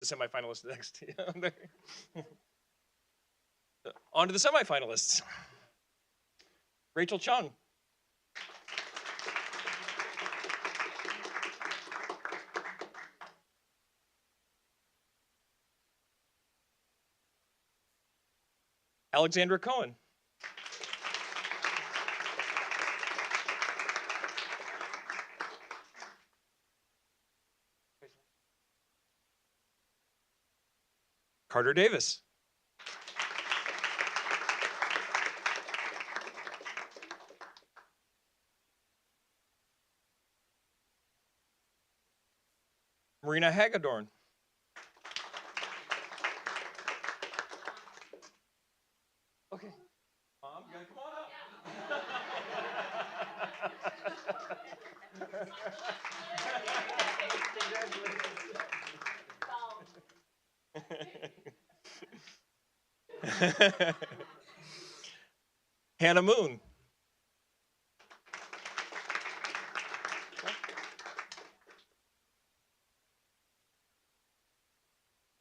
The semifinalists next. On to the semifinalists. Rachel Chung. Alexandra Cohen. Carter Davis. Marina Hagedorn. Okay. Mom, you gotta come on up. Hannah Moon.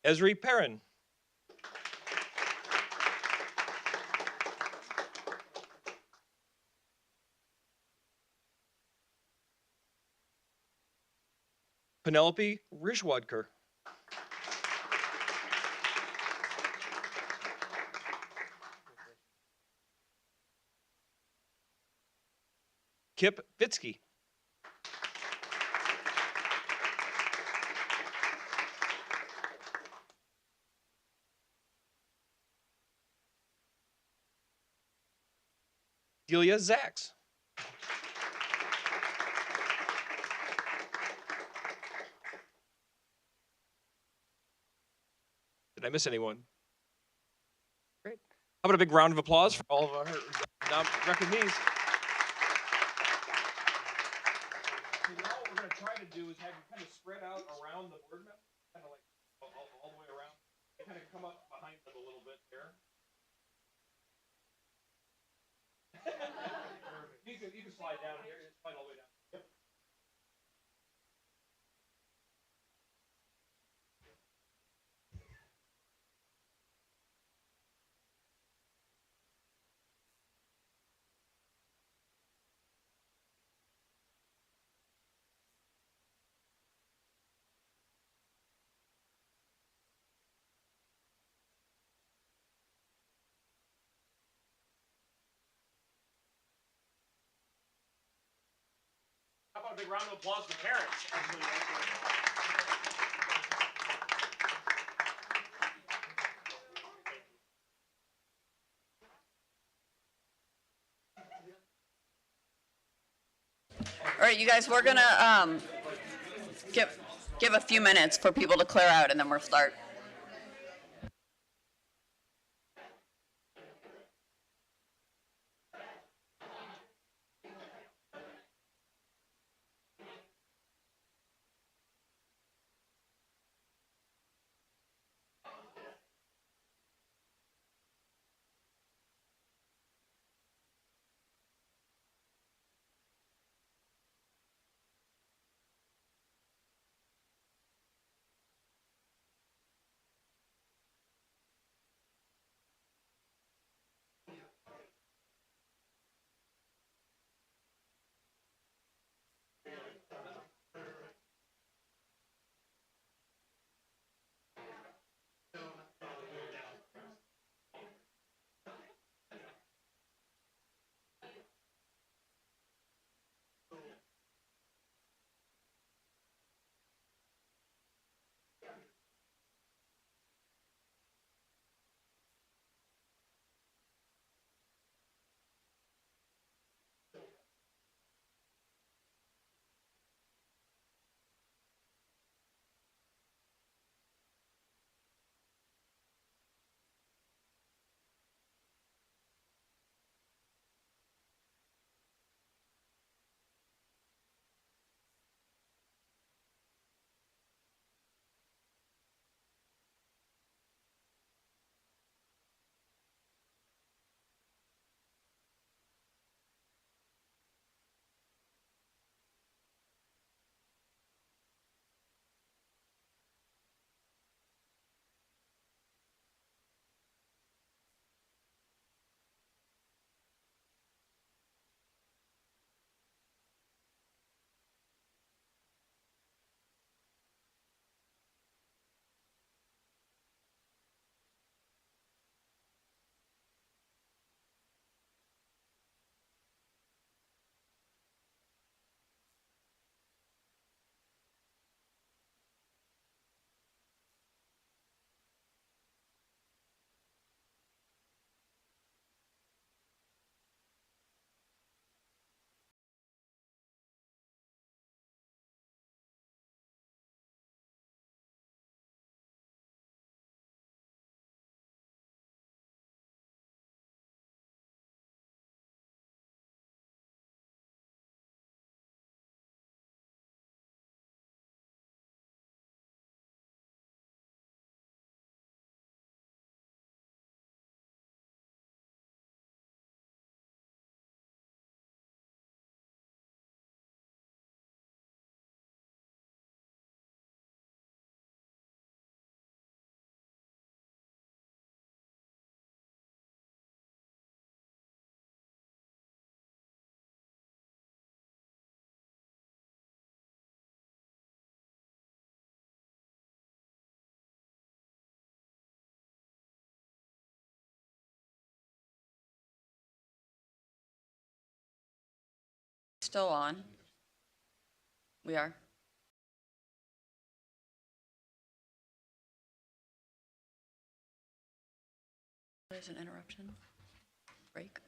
Esri Perrin. Penelope Rishwadkar. Kip Vitsky. Delia Zaks. Did I miss anyone? Great. How about a big round of applause for all of our recognees? So now what we're going to try to do is have you kind of spread out around the board members, kind of like all the way around. And kind of come up behind them a little bit there. you can slide down here. Just slide all the way down. Yep. How about a big round of applause for parents? All right, you guys, we're gonna give a few minutes for people to clear out, and then we'll start. still on? We are. There's an interruption. Break.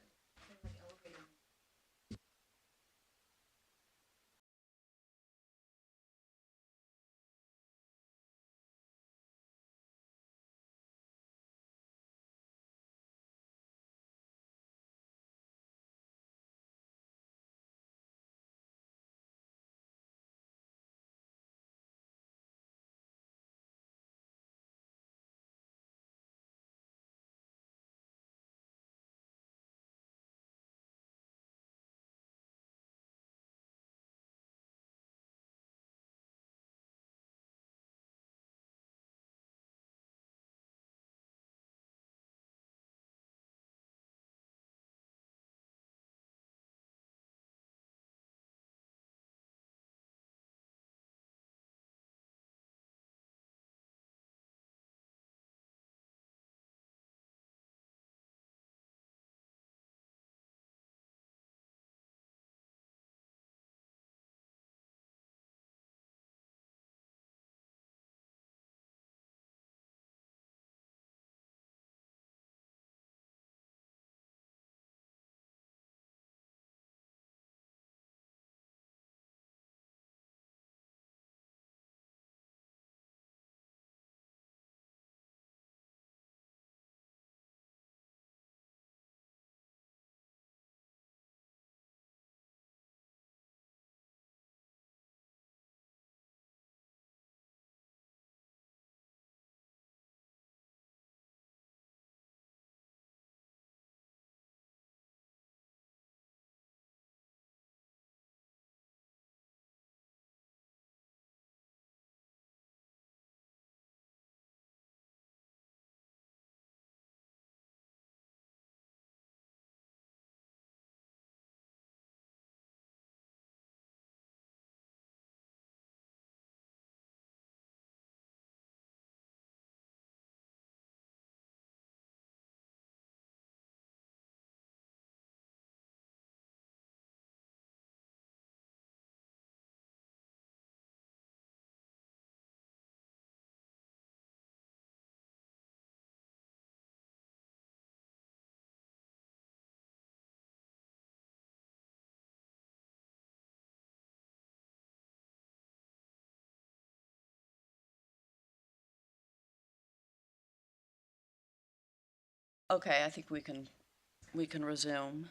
Okay, I think we can resume.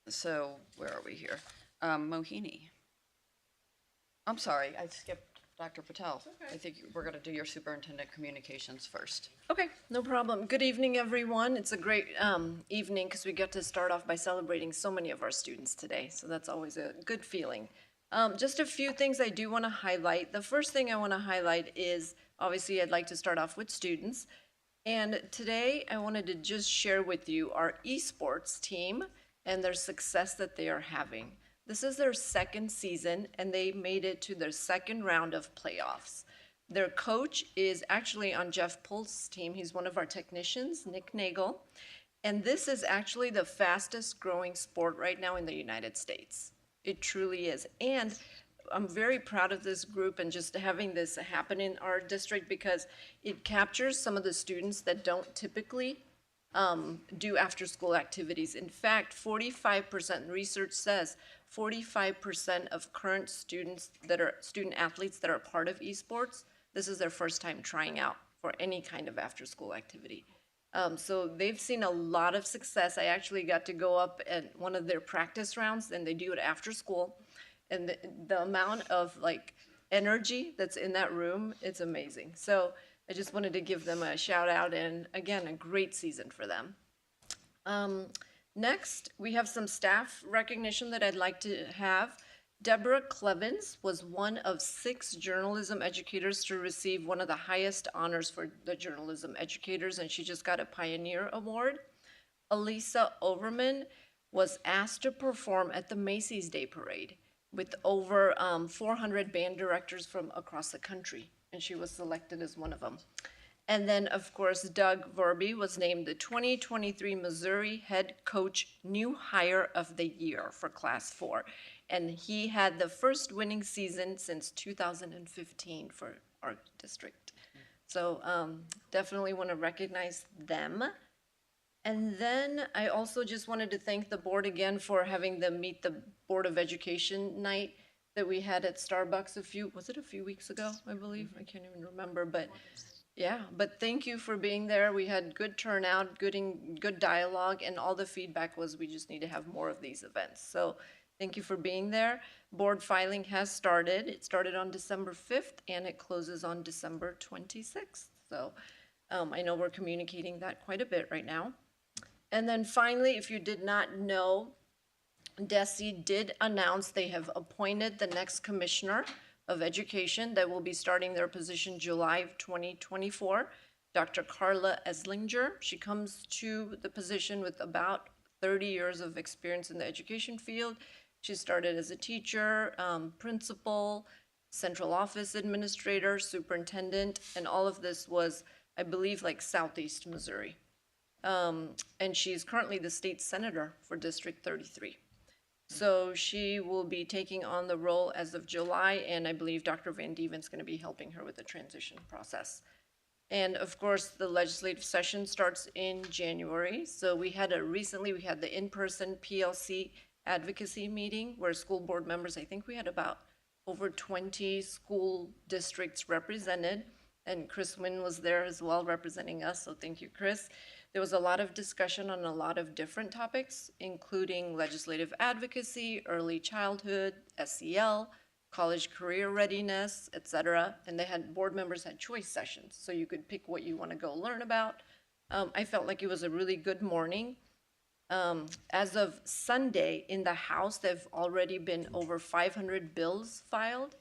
So where are we here? Mohini. I'm sorry, I skipped Dr. Patel. I think we're gonna do your superintendent communications first. Okay, no problem. Good evening, everyone. It's a great evening because we get to start off by celebrating so many of our students today. So that's always a good feeling. Just a few things I do want to highlight. The first thing I want to highlight is, obviously, I'd like to start off with students. And today I wanted to just share with you our esports team and their success that they are having. This is their second season and they made it to their second round of playoffs. Their coach is actually on Jeff Pulse's team. He's one of our technicians, Nick Nagel. And this is actually the fastest growing sport right now in the United States. It truly is. And I'm very proud of this group and just having this happen in our district because it captures some of the students that don't typically do after-school activities. In fact, 45%, research says 45% of current students that are student athletes that are part of esports, this is their first time trying out for any kind of after-school activity. So they've seen a lot of success. I actually got to go up at one of their practice rounds and they do it after school. And the amount of like energy that's in that room, it's amazing. So I just wanted to give them a shout out and again, a great season for them. Next, we have some staff recognition that I'd like to have. Deborah Clevens was one of 6 journalism educators to receive one of the highest honors for the journalism educators, and she just got a Pioneer Award. Elisa Overman was asked to perform at the Macy's Day Parade with over 400 band directors from across the country, and she was selected as one of them. And then, of course, Doug Vorby was named the 2023 Missouri Head Coach New Hire of the Year for Class 4. And he had the first winning season since 2015 for our district. So definitely want to recognize them. And then I also just wanted to thank the board again for having the Meet the Board of Education night that we had at Starbucks was it a few weeks ago, I believe? I can't even remember, but yeah, but thank you for being there. We had good turnout, good dialogue, and all the feedback was we just need to have more of these events. So thank you for being there. Board filing has started. It started on December 5th and it closes on December 26th. So I know we're communicating that quite a bit right now. And then finally, if you did not know, DESE did announce they have appointed the next commissioner of education that will be starting their position July of 2024, Dr. Carla Eslinger. She comes to the position with about 30 years of experience in the education field. She started as a teacher, principal, central office administrator, superintendent, and all of this was, I believe, like Southeast Missouri. And she's currently the state senator for District 33. So she will be taking on the role as of July, and I believe Dr. Van Dieven's going to be helping her with the transition process. And of course, the legislative session starts in January. So recently we had the in-person PLC advocacy meeting where school board members, I think we had about over 20 school districts represented, and Chris Wynn was there as well representing us, so thank you, Chris. There was a lot of discussion on a lot of different topics, including legislative advocacy, early childhood, SEL, college career readiness, etc. And board members had choice sessions, so you could pick what you want to go learn about. I felt like it was a really good morning. As of Sunday, in the House, there have already been over 500 bills filed.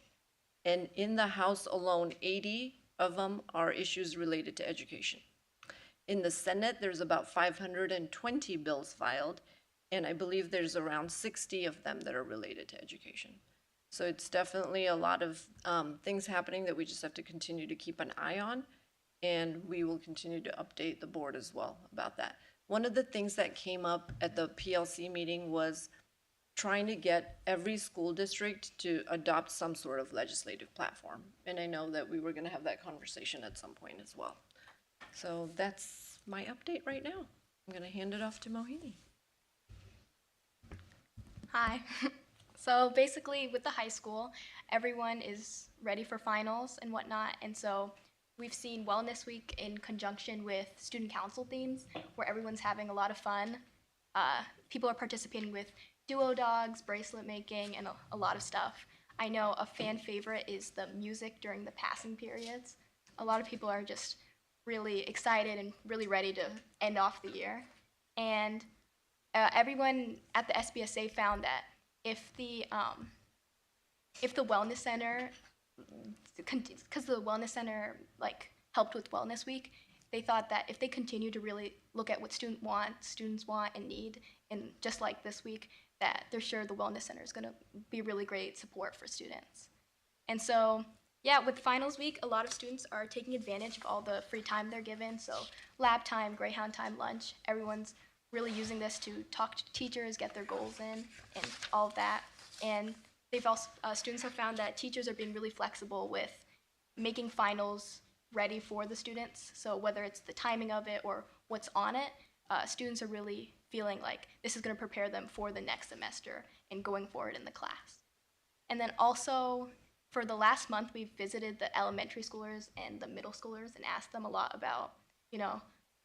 And in the House alone, 80 of them are issues related to education. In the Senate, there's about 520 bills filed, and I believe there's around 60 of them that are related to education. So it's definitely a lot of things happening that we just have to continue to keep an eye on, and we will continue to update the board as well about that. One of the things that came up at the PLC meeting was trying to get every school district to adopt some sort of legislative platform. And I know that we were going to have that conversation at some point as well. So that's my update right now. I'm going to hand it off to Mohini. Hi. So basically with the high school, everyone is ready for finals and whatnot. And so we've seen Wellness Week in conjunction with student council themes where everyone's having a lot of fun. People are participating with duo dogs, bracelet making, and a lot of stuff. I know a fan favorite is the music during the passing periods. A lot of people are just really excited and really ready to end off the year. And everyone at the SBSA found that if the wellness center, because the wellness center helped with Wellness Week, they thought that if they continue to really look at what students want and need, and just like this week, that they're sure the wellness center is going to be really great support for students. And so, yeah, with finals week, a lot of students are taking advantage of all the free time they're given. So lab time, Greyhound time, lunch, everyone's really using this to talk to teachers, get their goals in, and all of that. And they've also, students have found that teachers are being really flexible with making finals ready for the students. So whether it's the timing of it or what's on it, students are really feeling like this is going to prepare them for the next semester and going forward in the class. And then also, for the last month, we've visited the elementary schoolers and the middle schoolers and asked them a lot about,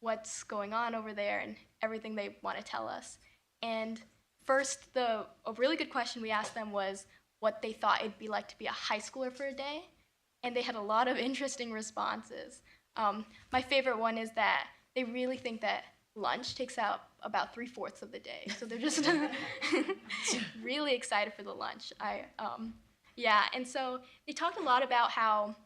what's going on over there and everything they want to tell us. And first, a really good question we asked them was what they thought it'd be like to be a high schooler for a day. And they had a lot of interesting responses. My favorite one is that they really think that lunch takes out about 3/4 of the day. So they're just really excited for the lunch. Yeah, and so they talked a lot about how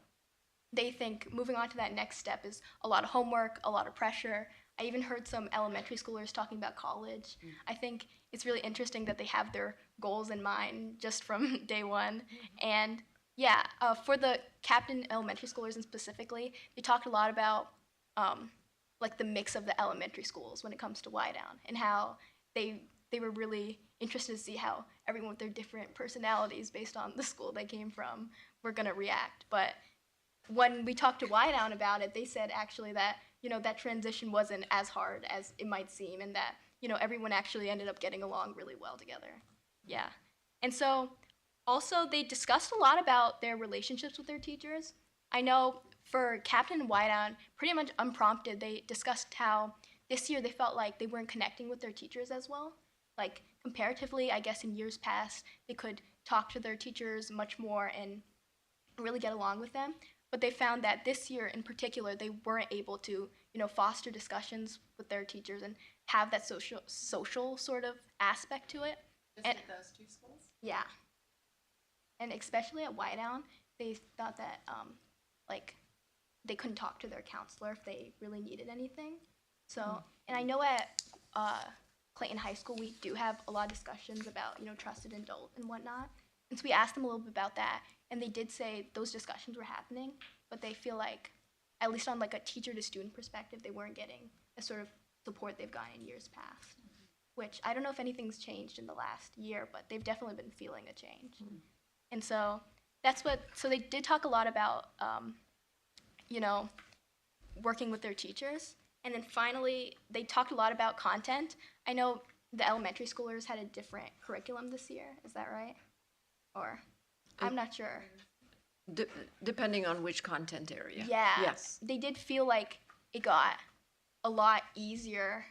they think moving on to that next step is a lot of homework, a lot of pressure. I even heard some elementary schoolers talking about college. I think it's really interesting that they have their goals in mind just from day one. And yeah, for the Captain elementary schoolers and specifically, they talked a lot about like the mix of the elementary schools when it comes to Wydown, and how they were really interested to see how everyone with their different personalities based on the school they came from were going to react. But when we talked to Wydown about it, they said actually that, you know, that transition wasn't as hard as it might seem, and that, you know, everyone actually ended up getting along really well together. Yeah. And so also they discussed a lot about their relationships with their teachers. I know for Captain and Wydown, pretty much unprompted, they discussed how this year they felt like they weren't connecting with their teachers as well. Like comparatively, I guess in years past, they could talk to their teachers much more and really get along with them. But they found that this year in particular, they weren't able to, you know, foster discussions with their teachers and have that social sort of aspect to it. Just And- at those two schools? Yeah. And especially at Wydown, they thought that like they couldn't talk to their counselor if they really needed anything. So, and I know at Clayton High School we do have a lot of discussions about, you know, trusted adult and whatnot. And so we asked them a little bit about that, and they did say those discussions were happening, but they feel like, at least on like a teacher to student perspective, they weren't getting the sort of support they've gotten in years past. Which I don't know if anything's changed in the last year, but they've definitely been feeling a change. And so that's what, so they did talk a lot about, you know, working with their teachers. And then finally, they talked a lot about content. I know the elementary schoolers had a different curriculum this year. Is that right? Or, I'm not sure. Depending on which content area. Yeah. Yes. They did feel like it got a lot easier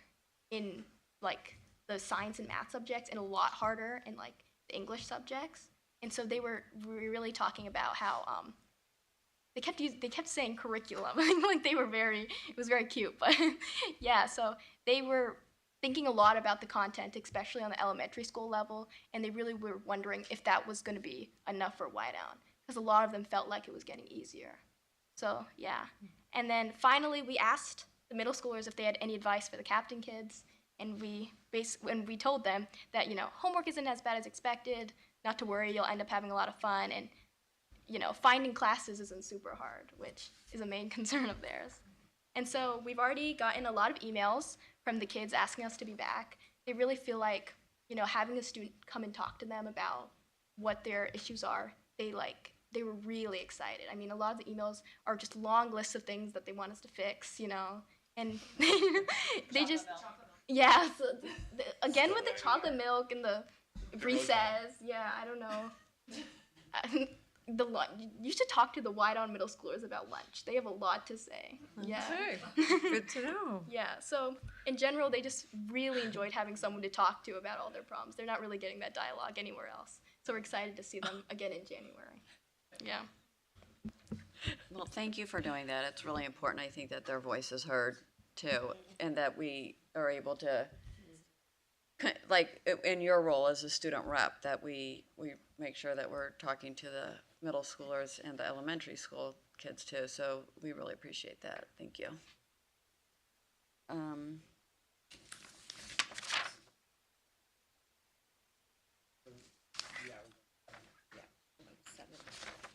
in like the science and math subjects and a lot harder in like the English subjects. And so they were really talking about how they kept saying curriculum. Like they were it was very cute, but yeah, so they were thinking a lot about the content, especially on the elementary school level, and they really were wondering if that was going to be enough for Wydown, because a lot of them felt like it was getting easier. So yeah, and then finally we asked the middle schoolers if they had any advice for the captain kids, and we told them that, you know, homework isn't as bad as expected, not to worry, you'll end up having a lot of fun, and, you know, finding classes isn't super hard, which is a main concern of theirs. And so we've already gotten a lot of emails from the kids asking us to be back. They really feel like, you know, having a student come and talk to them about what their issues are, they were really excited. I mean, a lot of the emails are just long lists of things that they want us to fix, you know, and they just, yeah, so again with the chocolate milk and the recess, yeah, I don't know. You should talk to the Wydown middle schoolers about lunch. They have a lot to say. Yeah. Good to know. Yeah, so in general, they just really enjoyed having someone to talk to about all their problems. They're not really getting that dialogue anywhere else. So we're excited to see them again in January. Yeah. Well, thank you for doing that. It's really important, I think, that their voice is heard too, and that we are able to, like, in your role as a student rep, that we make sure that we're talking to the middle schoolers and the elementary school kids too. So we really appreciate that. Thank you.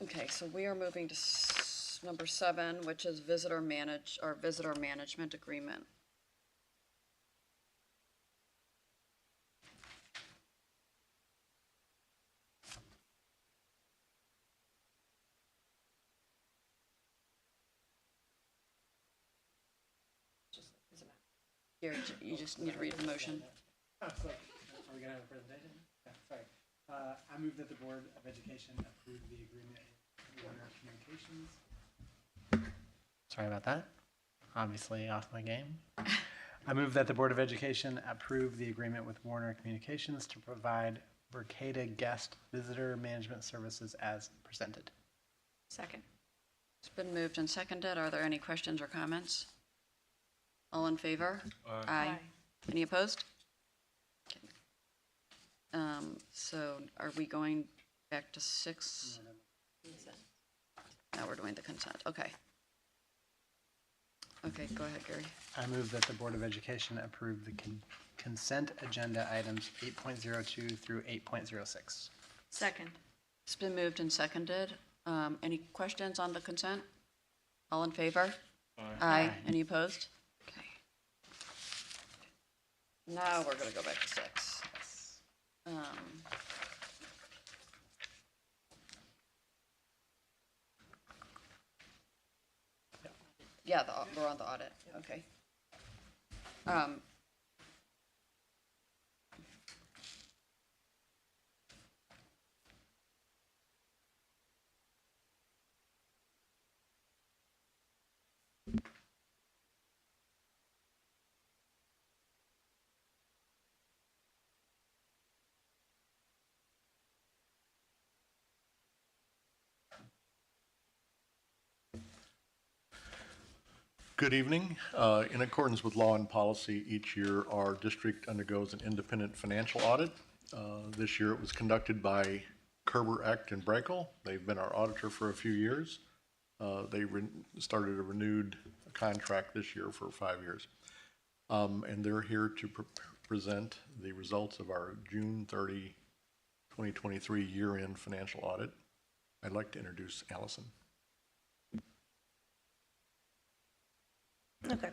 Okay, so we are moving to number 7, which is visitor management agreement. Here, you just need to read the motion. Oh, so, are we gonna have a presentation? Yeah, sorry. I move that the Board of Education approve the agreement with Warner Communications. Sorry about that. Obviously off my game. I move that the Board of Education approve the agreement with Warner Communications to provide Verkada guest visitor management services as presented. Second. It's been moved and seconded. Are there any questions or comments? All in favor? Aye. Any opposed? Okay. So are we going back to 6? Now we're doing the consent. Okay. Okay, go ahead, Gary. I move that the Board of Education approve the consent agenda items 8.02 through 8.06. Second. It's been moved and seconded. Any questions on the consent? All in favor? Aye. Any opposed? Okay. Now we're gonna go back to 6. Yeah, we're on the audit, okay. Good evening. In accordance with law and policy, each year our district undergoes an independent financial audit. This year it was conducted by Kerber, Eck, and Brakel. They've been our auditor for a few years. They started a renewed contract this year for 5 years. And they're here to present the results of our June 30, 2023 year-end financial audit. I'd like to introduce Allison. Okay.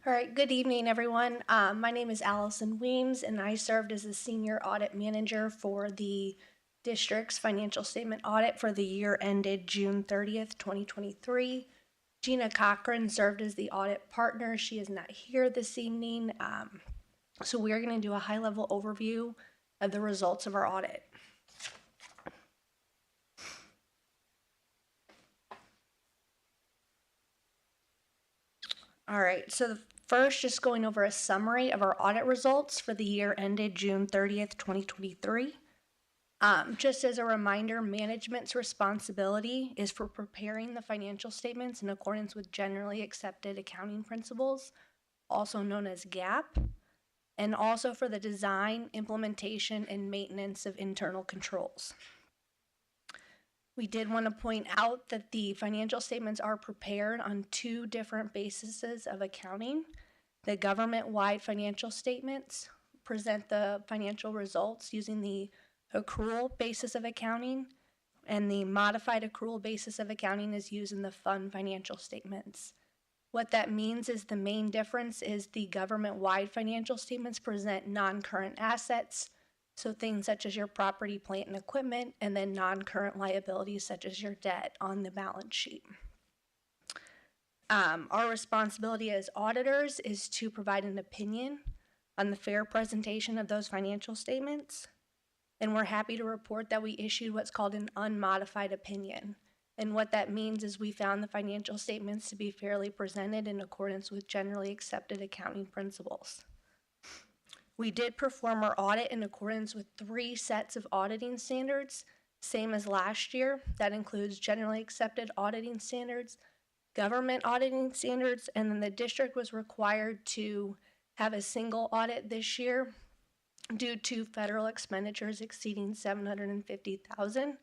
All right. Good evening, everyone. My name is Allison Weems, and I served as the Senior Audit Manager for the district's financial statement audit for the year ended June 30th, 2023. Gina Cochran served as the audit partner. She is not here this evening. So we are going to do a high-level overview of the results of our audit. All right, so first, just going over a summary of our audit results for the year ended June 30th, 2023. Just as a reminder, management's responsibility is for preparing the financial statements in accordance with generally accepted accounting principles, also known as GAAP, and also for the design, implementation, and maintenance of internal controls. We did want to point out that the financial statements are prepared on 2 different bases of accounting. The government-wide financial statements present the financial results using the accrual basis of accounting, and the modified accrual basis of accounting is used in the fund financial statements. What that means is the main difference is the government-wide financial statements present non-current assets, so things such as your property, plant, and equipment, and then non-current liabilities such as your debt on the balance sheet. Our responsibility as auditors is to provide an opinion on the fair presentation of those financial statements. And we're happy to report that we issued what's called an unmodified opinion. And what that means is we found the financial statements to be fairly presented in accordance with generally accepted accounting principles. We did perform our audit in accordance with 3 sets of auditing standards, same as last year. That includes generally accepted auditing standards, government auditing standards, and then the district was required to have a single audit this year due to federal expenditures exceeding $750,000.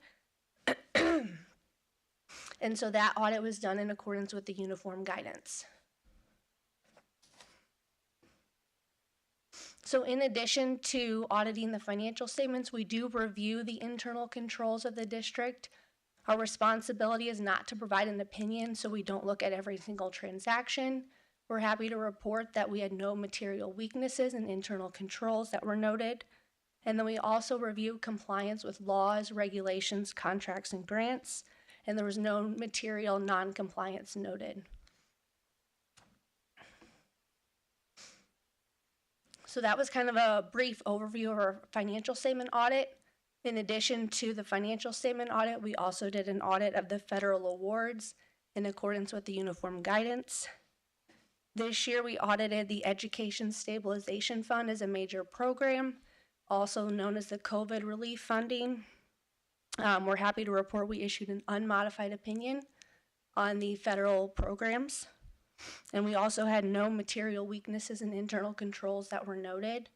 And so that audit was done in accordance with the uniform guidance. So in addition to auditing the financial statements, we do review the internal controls of the district. Our responsibility is not to provide an opinion, so we don't look at every single transaction. We're happy to report that we had no material weaknesses in internal controls that were noted. And then we also review compliance with laws, regulations, contracts, and grants, and there was no material non-compliance noted. So that was kind of a brief overview of our financial statement audit. In addition to the financial statement audit, we also did an audit of the federal awards in accordance with the uniform guidance. This year, we audited the Education Stabilization Fund as a major program, also known as the COVID relief funding. We're happy to report we issued an unmodified opinion on the federal programs. And we also had no material weaknesses in internal controls that were noted.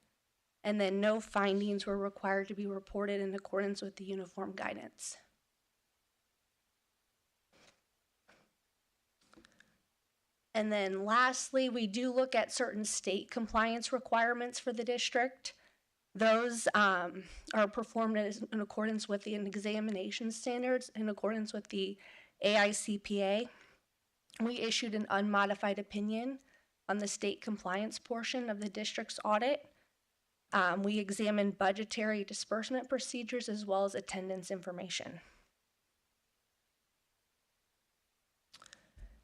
And then no findings were required to be reported in accordance with the uniform guidance. And then lastly, we do look at certain state compliance requirements for the district. Those are performed in accordance with the examination standards, in accordance with the AICPA. We issued an unmodified opinion on the state compliance portion of the district's audit. We examined budgetary disbursement procedures as well as attendance information.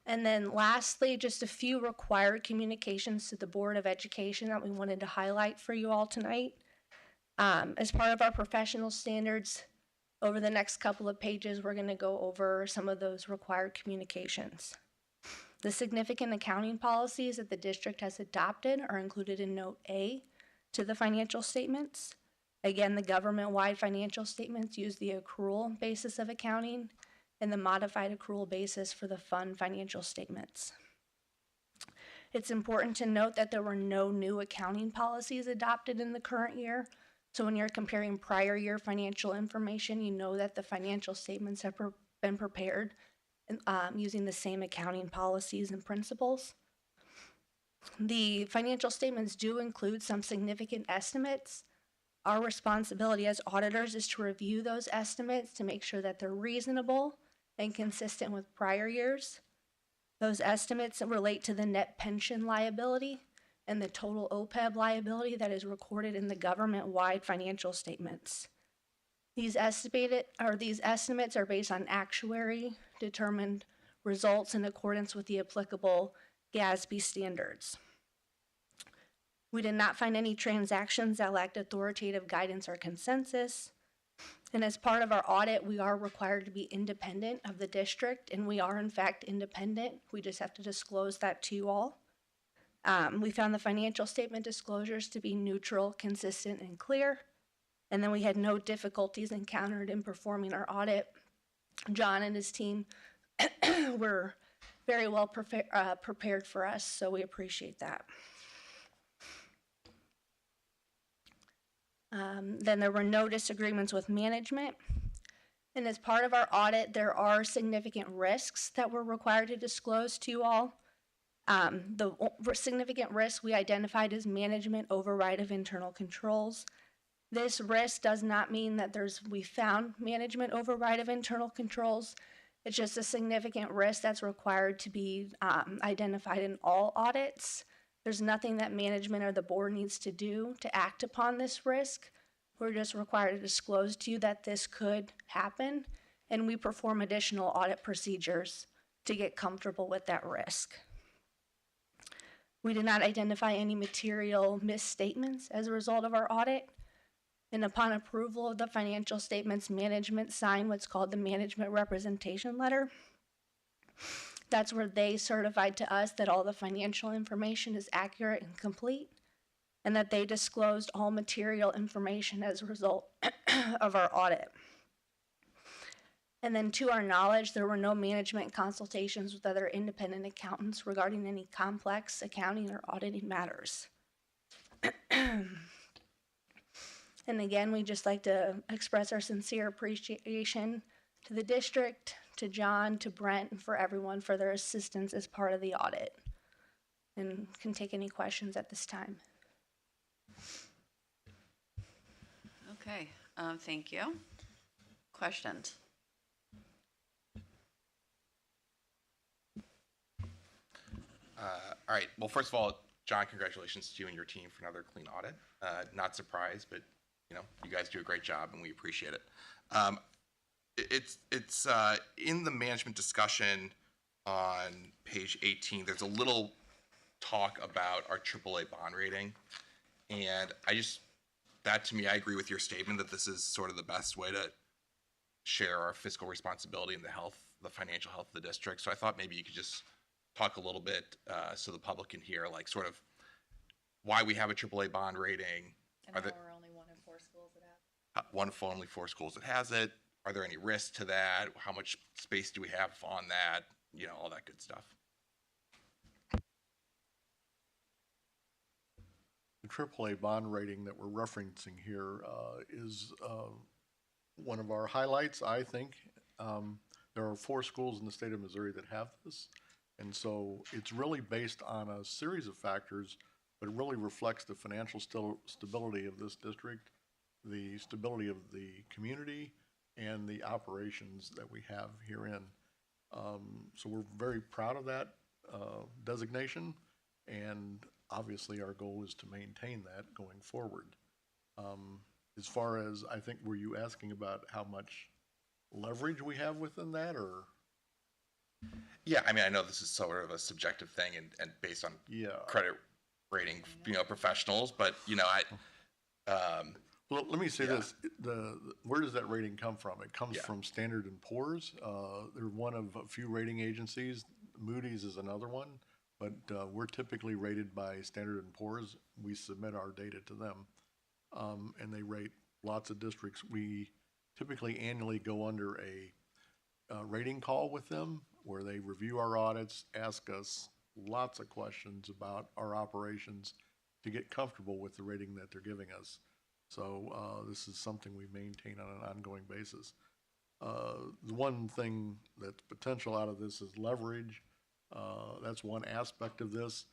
And then lastly, just a few required communications to the Board of Education that we wanted to highlight for you all tonight. As part of our professional standards, over the next couple of pages, we're going to go over some of those required communications. The significant accounting policies that the district has adopted are included in Note A to the financial statements. Again, the government-wide financial statements use the accrual basis of accounting and the modified accrual basis for the fund financial statements. It's important to note that there were no new accounting policies adopted in the current year. So when you're comparing prior year financial information, you know that the financial statements have been prepared using the same accounting policies and principles. The financial statements do include some significant estimates. Our responsibility as auditors is to review those estimates to make sure that they're reasonable and consistent with prior years. Those estimates relate to the net pension liability and the total OPEB liability that is recorded in the government-wide financial statements. These estimates are based on actuary-determined results in accordance with the applicable GASB standards. We did not find any transactions that lacked authoritative guidance or consensus. And as part of our audit, we are required to be independent of the district, and we are in fact independent. We just have to disclose that to you all. We found the financial statement disclosures to be neutral, consistent, and clear. And then we had no difficulties encountered in performing our audit. John and his team were very well prepared for us, so we appreciate that. Then there were no disagreements with management. And as part of our audit, there are significant risks that we're required to disclose to you all. The significant risk we identified is management override of internal controls. This risk does not mean that we found management override of internal controls. It's just a significant risk that's required to be identified in all audits. There's nothing that management or the board needs to do to act upon this risk. We're just required to disclose to you that this could happen, and we perform additional audit procedures to get comfortable with that risk. We did not identify any material misstatements as a result of our audit. And upon approval of the financial statements, management signed what's called the management representation letter. That's where they certified to us that all the financial information is accurate and complete, and that they disclosed all material information as a result of our audit. And then to our knowledge, there were no management consultations with other independent accountants regarding any complex accounting or auditing matters. And again, we'd just like to express our sincere appreciation to the district, to John, to Brent, and for everyone for their assistance as part of the audit. And can take any questions at this time. Okay, thank you. Questions? All right. Well, first of all, John, congratulations to you and your team for another clean audit. Not surprised, but you guys do a great job, and we appreciate it. It's in the management discussion on page 18. There's a little talk about our AAA bond rating, and that to me, I agree with your statement that this is sort of the best way to share our fiscal responsibility and the financial health of the district. So I thought maybe you could just talk a little bit so the public can hear, like, sort of why we have a AAA bond rating. And we're only one in four schools that have only 4 schools that has it. Are there any risks to that? How much space do we have on that? All that good stuff. The AAA bond rating that we're referencing here is one of our highlights, I think. There are 4 schools in the state of Missouri that have this. And so it's really based on a series of factors, but it really reflects the financial stability of this district, the stability of the community, and the operations that we have herein. So we're very proud of that designation, and obviously our goal is to maintain that going forward. As far as, I think, were you asking about how much leverage we have within that, or? Yeah, I mean, I know this is sort of a subjective thing and based on Yeah. credit rating, professionals, but Well, let me say Yeah. this, where does that rating come from? It comes Yeah. from Standard and Poor's. They're one of a few rating agencies. Moody's is another one, but we're typically rated by Standard and Poor's. We submit our data to them, and they rate lots of districts. We typically annually go under a rating call with them where they review our audits, ask us lots of questions about our operations to get comfortable with the rating that they're giving us. So this is something we maintain on an ongoing basis. The one thing that's potential out of this is leverage. That's one aspect of this.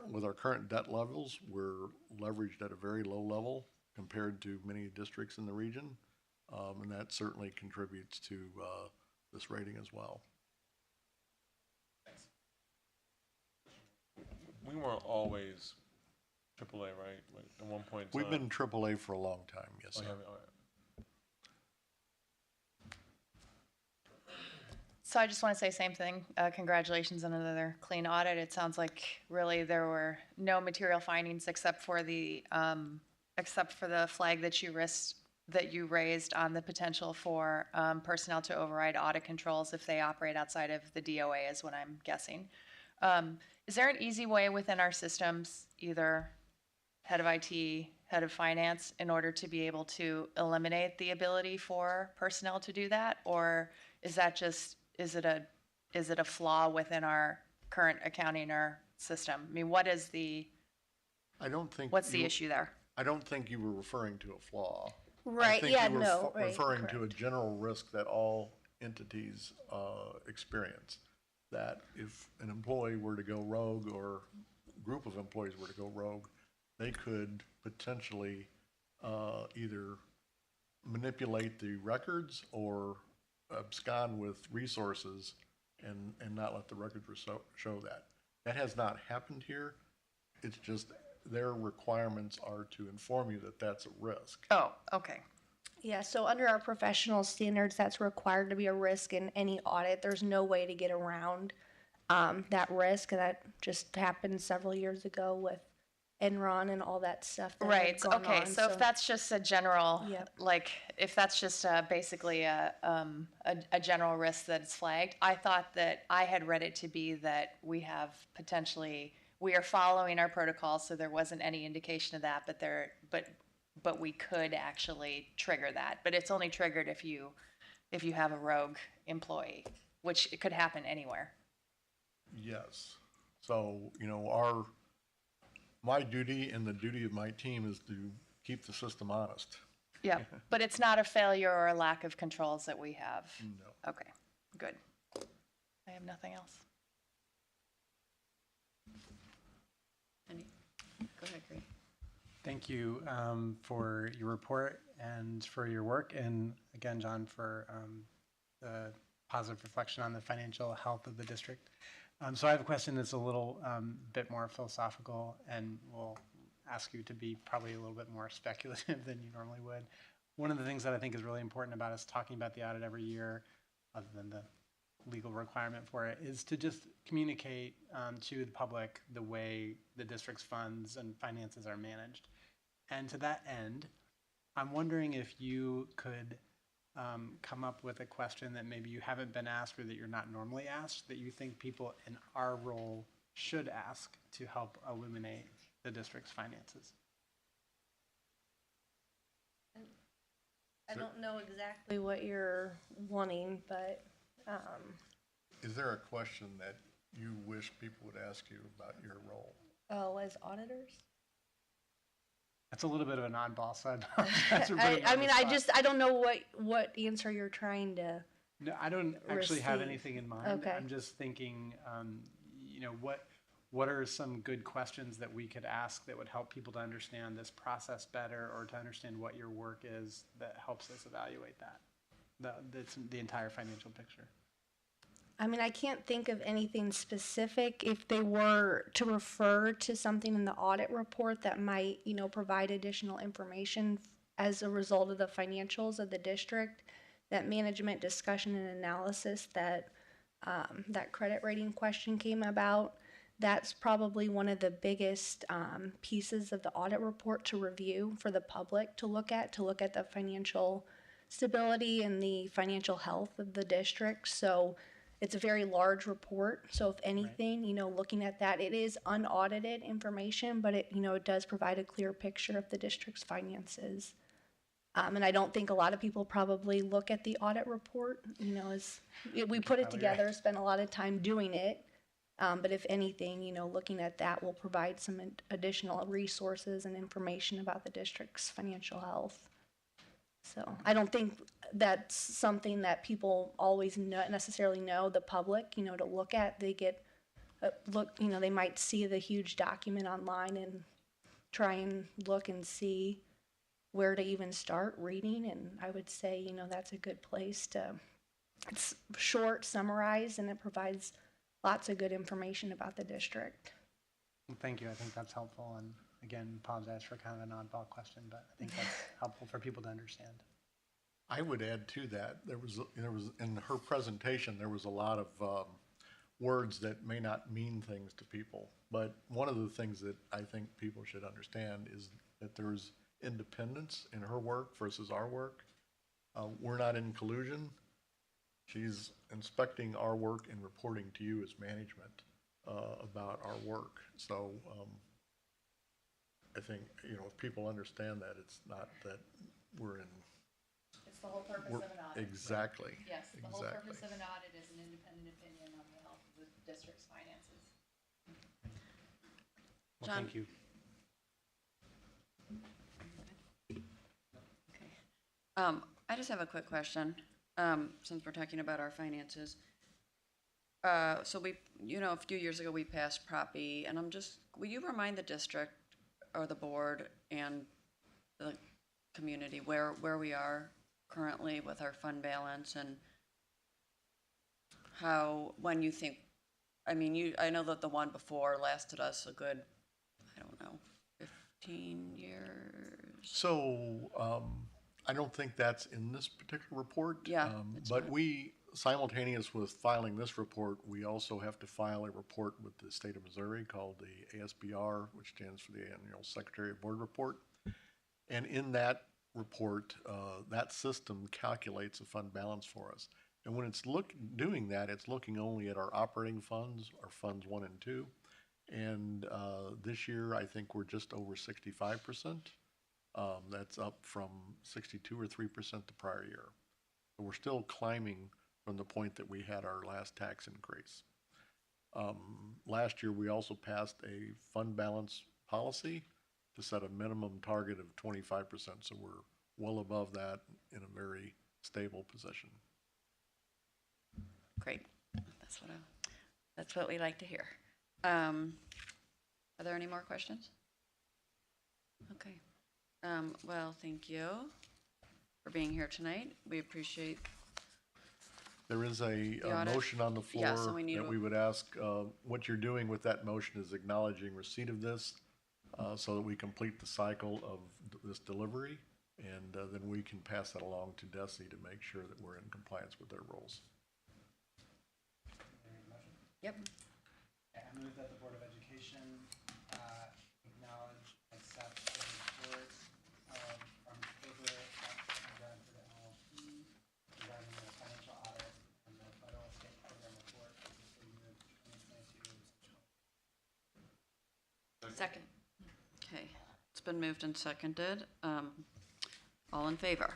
With our current debt levels, we're leveraged at a very low level compared to many districts in the region. And that certainly contributes to this rating as well. We weren't always AAA, right? Like at one point in We've time. been AAA for a long time, yes, Oh, sir. yeah, all right. So I just want to say same thing. Congratulations on another clean audit. It sounds like really there were no material findings except for the flag that you raised on the potential for personnel to override audit controls if they operate outside of the DOA, is what I'm guessing. Is there an easy way within our systems, either head of IT, head of finance, in order to be able to eliminate the ability for personnel to do that? Or is that just, is it a flaw within our current accounting or system? I mean, what's the issue there? I don't think you were referring to a flaw. I Right, think yeah, you were no, right, referring to a correct. general risk that all entities experience. That if an employee were to go rogue or a group of employees were to go rogue, they could potentially either manipulate the records or abscond with resources and not let the records show that. That has not happened here. It's just their requirements are to inform you that that's a risk. Oh, okay. Yeah, so under our professional standards, that's required to be a risk in any audit. There's no way to get around that risk. That just happened several years ago with Enron and all that stuff that had Right, gone okay, on, so if that's just a general, Yep. like, if that's just basically a general risk that is flagged, I thought that I had read it to be that we have potentially, we are following our protocols, so there wasn't any indication of that, but we could actually trigger that. But it's only triggered if you have a rogue employee, which it could happen anywhere. Yes. So, my duty and the duty of my team is to keep the system honest. Yeah, but it's not a failure or a lack of controls that we have. No. Okay, good. I have nothing else. Go ahead, Greg. Thank you for your report and for your work, and again, John, for the positive reflection on the financial health of the district. So I have a question that's a little bit more philosophical, and will ask you to be probably a little bit more speculative than you normally would. One of the things that I think is really important about us talking about the audit every year, other than the legal requirement for it, is to just communicate to the public the way the district's funds and finances are managed. And to that end, I'm wondering if you could come up with a question that maybe you haven't been asked or that you're not normally asked, that you think people in our role should ask to help illuminate the district's finances. I don't know exactly what you're wanting, but Is there a question that you wish people would ask you about your role? as auditors? That's a little bit of an oddball, so I don't know what answer you're trying to. No, I don't actually have receive. anything in mind. Okay. I'm just thinking, what are some good questions that we could ask that would help people to understand this process better, or to understand what your work is that helps us evaluate that, that's the entire financial picture. I mean, I can't think of anything specific. If they were to refer to something in the audit report that might, provide additional information as a result of the financials of the district, that management discussion and analysis that credit rating question came about, that's probably one of the biggest pieces of the audit report to review for the public to look at the financial stability and the financial health of the district. So it's a very large report. So if anything, looking at that, it is unaudited information, but it does provide a clear picture of the district's finances. And I don't think a lot of people probably look at the audit report, as we put it together, spend a lot of time doing it. But if anything, looking at that will provide some additional resources and information about the district's financial health. So I don't think that's something that people always necessarily know, the public, to look at. They get they might see the huge document online and try and look and see where to even start reading. And I would say, that's a good place it's short, summarized, and it provides lots of good information about the district. Well, thank you. I think that's helpful. And again, apologize for kind of an oddball question, but I think that's helpful for people to understand. I would add to that, there was in her presentation, there was a lot of words that may not mean things to people. But one of the things that I think people should understand is that there's independence in her work versus our work. We're not in collusion. She's inspecting our work and reporting to you as management about our work. So I think, if people understand that, it's not that we're in. It's the whole purpose of an audit. Exactly. Yes, the whole Exactly. purpose of an audit is an independent opinion on the health of the district's finances. Well, John? thank you. I just have a quick question, since we're talking about our finances. So a few years ago, we passed Prop E, and will you remind the district or the board and the community where we are currently with our fund balance and when you think, I know that the one before lasted us a good, 15 years. So I don't think that's in this particular report. Yeah, it's But not. we, simultaneous with filing this report, we also have to file a report with the state of Missouri called the ASBR, which stands for the Annual Secretary of Board Report. And in that report, that system calculates a fund balance for us. And when it's doing that, it's looking only at our operating funds, our funds 1 and 2. And this year, I think we're just over 65%. That's up from 62 or 3% the prior year. So we're still climbing from the point that we had our last tax increase. Last year, we also passed a fund balance policy to set a minimum target of 25%. So we're well above that in a very stable position. Great. That's what we like to hear. Are there any more questions? Okay. Well, thank you for being here tonight. We appreciate. There is a audit. motion on the Yeah, so floor we need that to- we would ask, what you're doing with that motion is acknowledging receipt of this so that we complete the cycle of this delivery, and then we can pass that along to DESI to make sure that we're in compliance with their rules. Yep. I move that the Board of Education acknowledge, accept the report from Faber and Bradford LLP regarding the financial audit and the federal state program report for fiscal year 2022. Second. Okay. It's been moved and seconded. All in favor?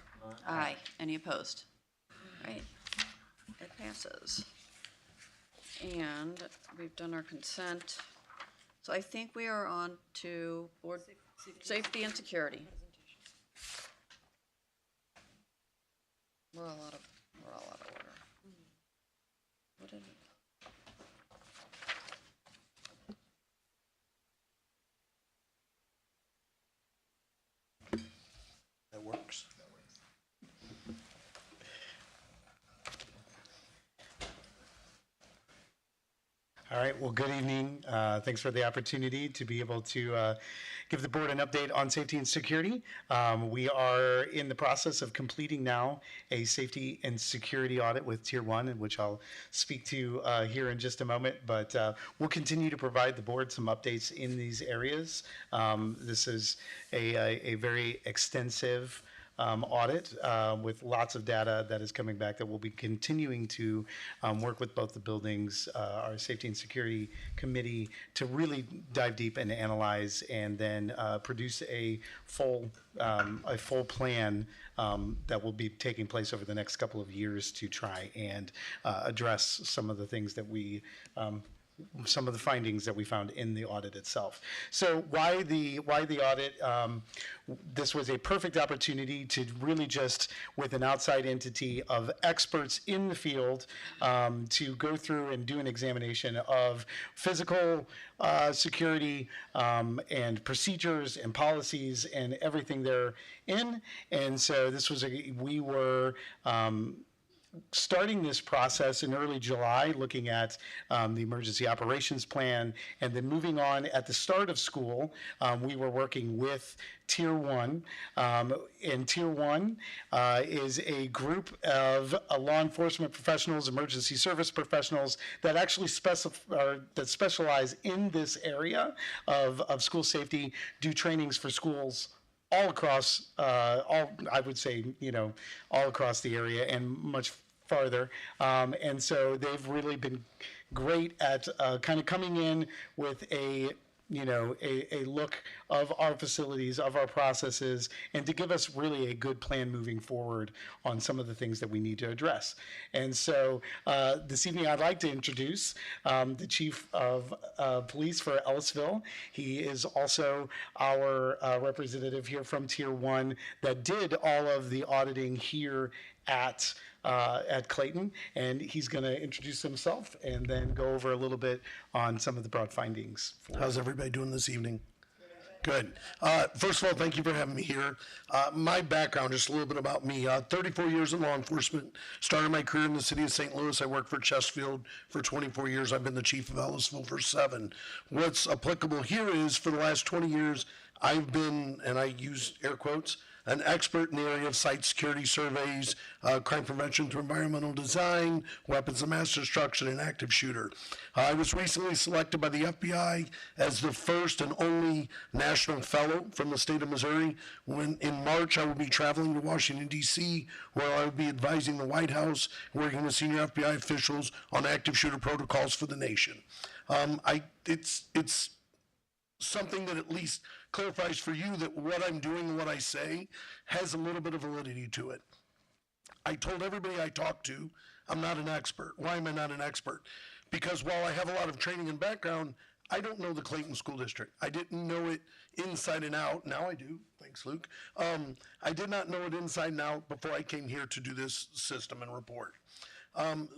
Aye. Any opposed? Right. It passes. And we've done our consent. So I think we are on to board safety and security. We're all out of order. What did That works. right, well, good evening. Thanks for the opportunity to be able to give the board an update on safety and security. We are in the process of completing now a safety and security audit with Tier 1, which I'll speak to here in just a moment, but we'll continue to provide the board some updates in these areas. This is a very extensive audit with lots of data that is coming back that we'll be continuing to work with both the buildings, our safety and security committee, to really dive deep and analyze and then produce a full plan that will be taking place over the next couple of years to try and address some of the things that we some of the findings that we found in the audit itself. So why the audit? This was a perfect opportunity to really just, with an outside entity of experts in the field, to go through and do an examination of physical security and procedures and policies and everything therein. And so this was we were starting this process in early July, looking at the emergency operations plan, and then moving on at the start of school, we were working with Tier 1. And Tier 1 is a group of law enforcement professionals, emergency service professionals that actually specialize in this area of school safety, do trainings for schools all across, I would say, all across the area and much farther. And so they've really been great at kind of coming in with a look of our facilities, of our processes, and to give us really a good plan moving forward on some of the things that we need to address. And so this evening I'd like to introduce the Chief of Police for Ellisville. He is also our representative here from Tier 1 that did all of the auditing here at Clayton, and he's going to introduce himself and then go over a little bit on some of the broad findings. How's everybody doing this evening? Good. First of all, thank you for having me here. My background, just a little bit about me. 34 years in law enforcement. Started my career in the city of St. Louis. I worked for Chesterfield for 24 years. I've been the chief of Ellisville for 7. What's applicable here is for the last 20 years, I've been, and I use air quotes, an expert in the area of site security surveys, crime prevention through environmental design, weapons of mass destruction, and active shooter. I was recently selected by the FBI as the first and only national fellow from the state of Missouri. When in March I will be traveling to Washington, D.C., where I will be advising the White House, working with senior FBI officials on active shooter protocols for the nation. It's something that at least clarifies for you that what I'm doing and what I say has a little bit of validity to it. I told everybody I talked to, I'm not an expert. Why am I not an expert? Because while I have a lot of training and background, I don't know the Clayton School District. I didn't know it inside and out. Now I do. Thanks, Luke. I did not know it inside and out before I came here to do this system and report.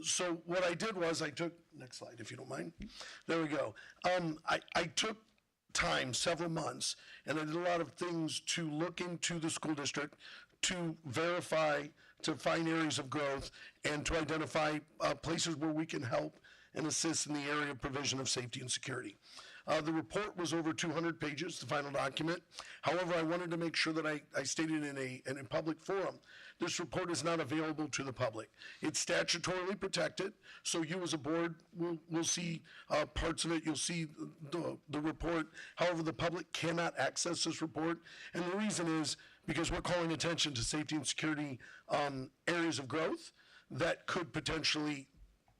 So what I did was I took, next slide if you don't mind. There we go. I took time, several months, and I did a lot of things to look into the school district, to verify, to find areas of growth, and to identify places where we can help and assist in the area of provision of safety and security. The report was over 200 pages, the final document. However, I wanted to make sure that I stated in a public forum, this report is not available to the public. It's statutorily protected, so you as a board will see parts of it. You'll see the report. However, the public cannot access this report, and the reason is because we're calling attention to safety and security areas of growth that could potentially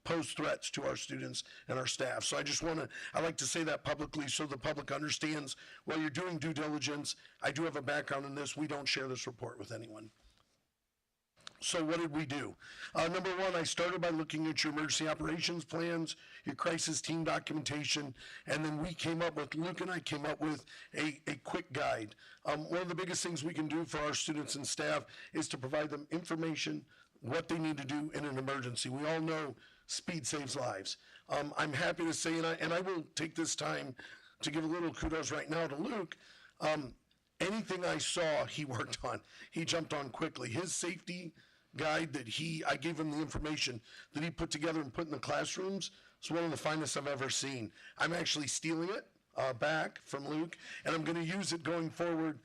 pose threats to our students and our staff. So I like to say that publicly so the public understands while you're doing due diligence, I do have a background in this. We don't share this report with anyone. So what did we do? Number one, I started by looking at your emergency operations plans, your crisis team documentation, and then Luke and I came up with a quick guide. One of the biggest things we can do for our students and staff is to provide them information, what they need to do in an emergency. We all know speed saves lives. I'm happy to say, and I will take this time to give a little kudos right now to Luke. Anything I saw, he worked on. He jumped on quickly. His safety guide I gave him the information that he put together and put in the classrooms It's one of the finest I've ever seen. I'm actually stealing it back from Luke, and I'm going to use it going forward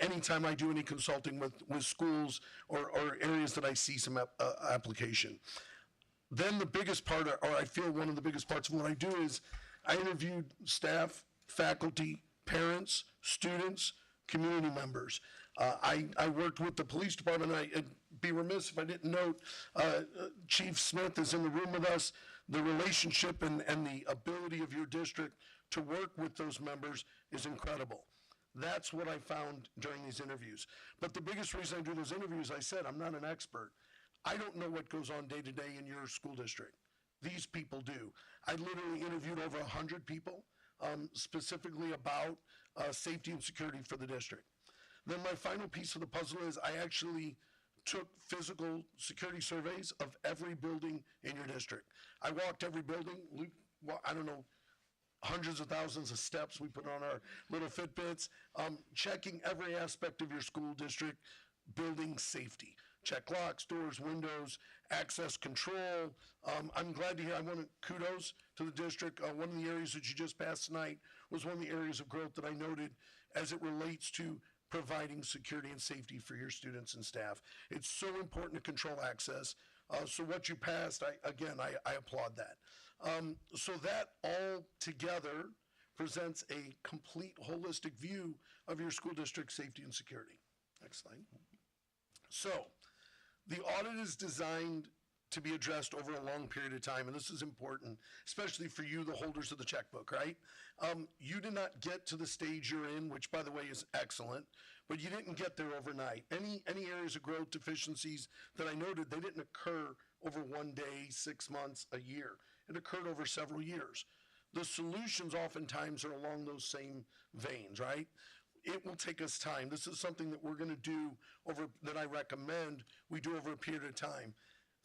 anytime I do any consulting with schools or areas that I see some application. Then the biggest part, or I feel one of the biggest parts of what I do is I interviewed staff, faculty, parents, students, community members. I worked with the police department. I'd be remiss if I didn't note Chief Smith is in the room with us. The relationship and the ability of your district to work with those members is incredible. That's what I found during these interviews. But the biggest reason I do those interviews, I said, I'm not an expert. I don't know what goes on day to day in your school district. These people do. I literally interviewed over 100 people specifically about safety and security for the district. Then my final piece of the puzzle is I actually took physical security surveys of every building in your district. I walked every building. Luke, well, I don't know, hundreds of thousands of steps we put on our little Fitbits, checking every aspect of your school district building safety. Check locks, doors, windows, access control. I'm glad to hear, I want to kudos to the district. One of the areas that you just passed tonight was one of the areas of growth that I noted as it relates to providing security and safety for your students and staff. It's so important to control access. So what you passed, I applaud that. So that all together presents a complete holistic view of your school district safety and security. Next slide. So the audit is designed to be addressed over a long period of time, and this is important, especially for you, the holders of the checkbook, right? You did not get to the stage you're in, which by the way is excellent, but you didn't get there overnight. Any areas of growth deficiencies that I noted, they didn't occur over one day, 6 months, a year. It occurred over several years. The solutions oftentimes are along those same veins, right? It will take us time. This is something that we're going to do that I recommend we do over a period of time.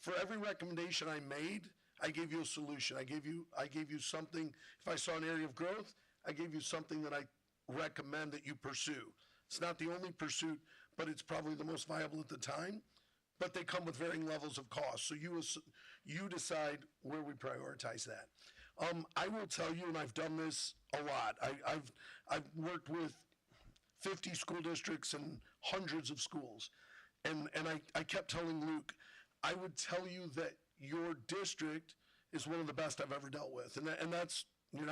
For every recommendation I made, I gave you a solution. I gave you something. If I saw an area of growth, I gave you something that I recommend that you pursue. It's not the only pursuit, but it's probably the most viable at the time. But they come with varying levels of cost. So you decide where we prioritize that. I will tell you, and I've done this a lot. I've worked with 50 school districts and hundreds of schools. And I kept telling Luke, I would tell you that your district is one of the best I've ever dealt with. And that's, you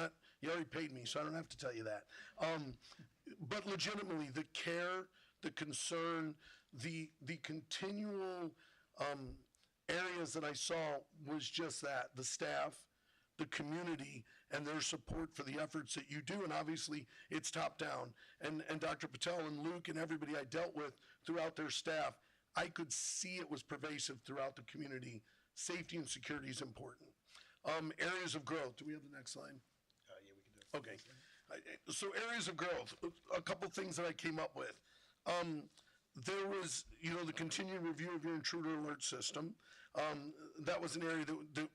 already paid me, so I don't have to tell you that. But legitimately, the care, the concern, the continual areas that I saw was just that, the staff, the community, and their support for the efforts that you do, and obviously it's top down. And Dr. Patel and Luke and everybody I dealt with throughout their staff, I could see it was pervasive throughout the community. Safety and security is important. Areas of growth, do we have the next slide? Yeah, we can do it. Okay, so areas of growth, a couple things that I came up with. There was, the continued review of your intruder alert system. That was an area that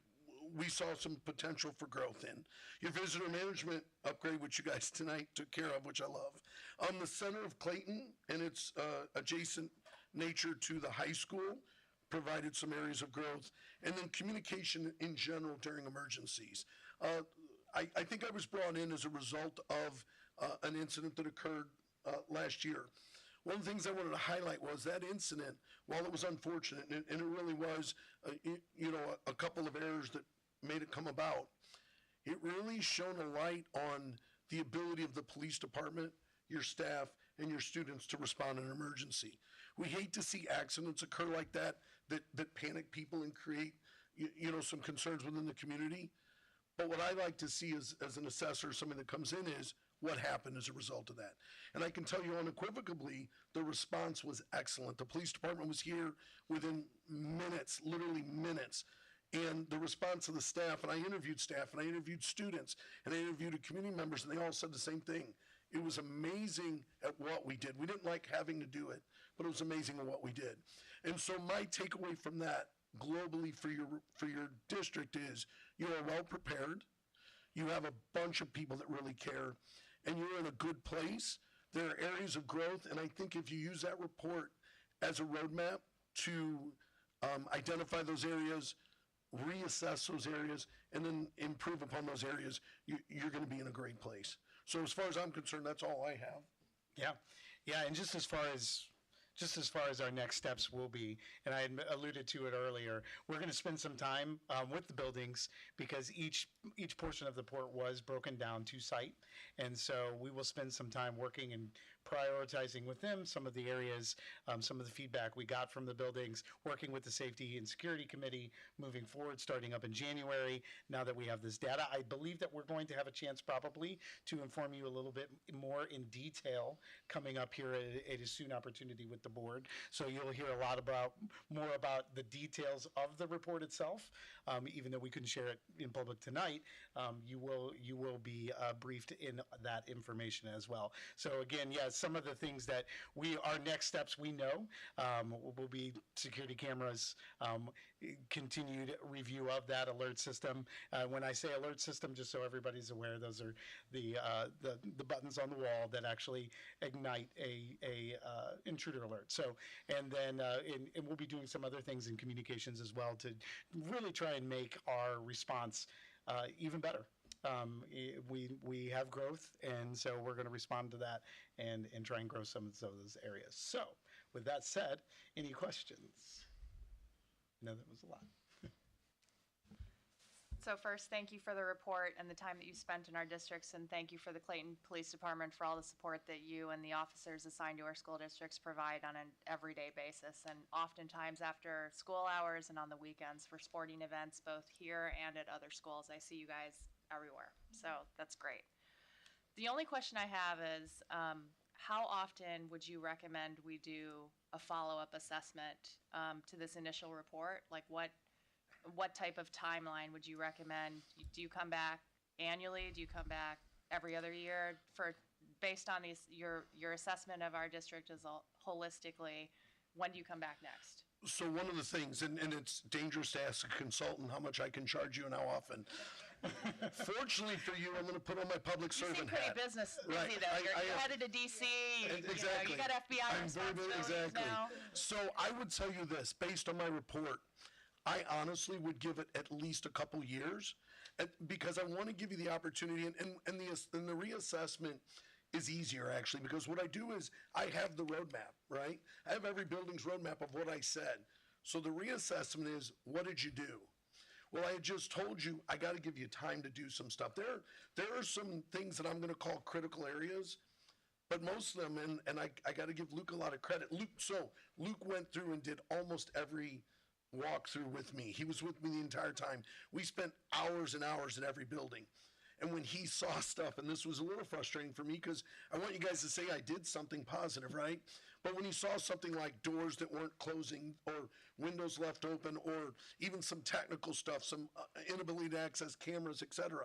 we saw some potential for growth in. Your visitor management upgrade, which you guys tonight took care of, which I love. The center of Clayton and its adjacent nature to the high school provided some areas of growth. And then communication in general during emergencies. I think I was brought in as a result of an incident that occurred last year. One of the things I wanted to highlight was that incident, while it was unfortunate, and it really was, a couple of errors that made it come about, it really shone a light on the ability of the police department, your staff, and your students to respond in an emergency. We hate to see accidents occur like that panic people and create, some concerns within the community. But what I like to see as an assessor, somebody that comes in, is what happened as a result of that. And I can tell you unequivocally, the response was excellent. The police department was here within minutes, literally minutes. And the response of the staff, and I interviewed staff, and I interviewed students, and I interviewed community members, and they all said the same thing. It was amazing at what we did. We didn't like having to do it, but it was amazing at what we did. And so my takeaway from that globally for your district is you are well prepared. You have a bunch of people that really care, and you're in a good place. There are areas of growth, and I think if you use that report as a roadmap to identify those areas, reassess those areas, and then improve upon those areas, you're gonna be in a great place. So as far as I'm concerned, that's all I have. Yeah, and just as far as our next steps will be, and I had alluded to it earlier, we're going to spend some time with the buildings because each portion of the port was broken down to site, and so we will spend some time working and prioritizing with them some of the areas, some of the feedback we got from the buildings, working with the Safety and Security Committee moving forward, starting up in January. Now that we have this data, I believe that we're going to have a chance probably to inform you a little bit more in detail coming up here at a soon opportunity with the board. So you'll hear a lot more about the details of the report itself, even though we couldn't share it in public tonight. You will be briefed in that information as well. So again, yes, some of the things that our next steps we know will be security cameras, continued review of that alert system. When I say alert system, just so everybody's aware, those are the buttons on the wall that actually ignite a intruder alert. So, and then and we'll be doing some other things in communications as well to really try and make our response even better. We have growth, and so we're going to respond to that and try and grow some of those areas. So, with that said, any questions? I know that was a lot. So first, thank you for the report and the time that you spent in our districts, and thank you for the Clayton Police Department for all the support that you and the officers assigned to our school districts provide on an everyday basis, and oftentimes after school hours and on the weekends for sporting events, both here and at other schools. I see you guys everywhere, so that's great. The only question I have is, how often would you recommend we do a follow-up assessment to this initial report? Like what type of timeline would you recommend? Do you come back annually? Do you come back every other year? Based on your assessment of our district as holistically, when do you come back next? So one of the things, and it's dangerous to ask a consultant how much I can charge you and how often. Fortunately for you, I'm going to put on my public servant You seem pretty hat. busy Right. though. You're headed to DC. Exactly. You got FBI responsibilities exactly. now. So I would tell you this, based on my report, I honestly would give it at least a couple years, because I want to give you the opportunity, and the reassessment is easier actually, because what I do is I have the roadmap, right? I have every building's roadmap of what I said. So the reassessment is, what did you do? Well, I had just told you I got to give you time to do some stuff. There are some things that I'm going to call critical areas, but most of them, and I got to give Luke a lot of credit. Luke went through and did almost every walkthrough with me. He was with me the entire time. We spent hours and hours in every building. And when he saw stuff, and this was a little frustrating for me because I want you guys to say I did something positive, right? But when he saw something like doors that weren't closing or windows left open or even some technical stuff, some inability to access cameras, etc.,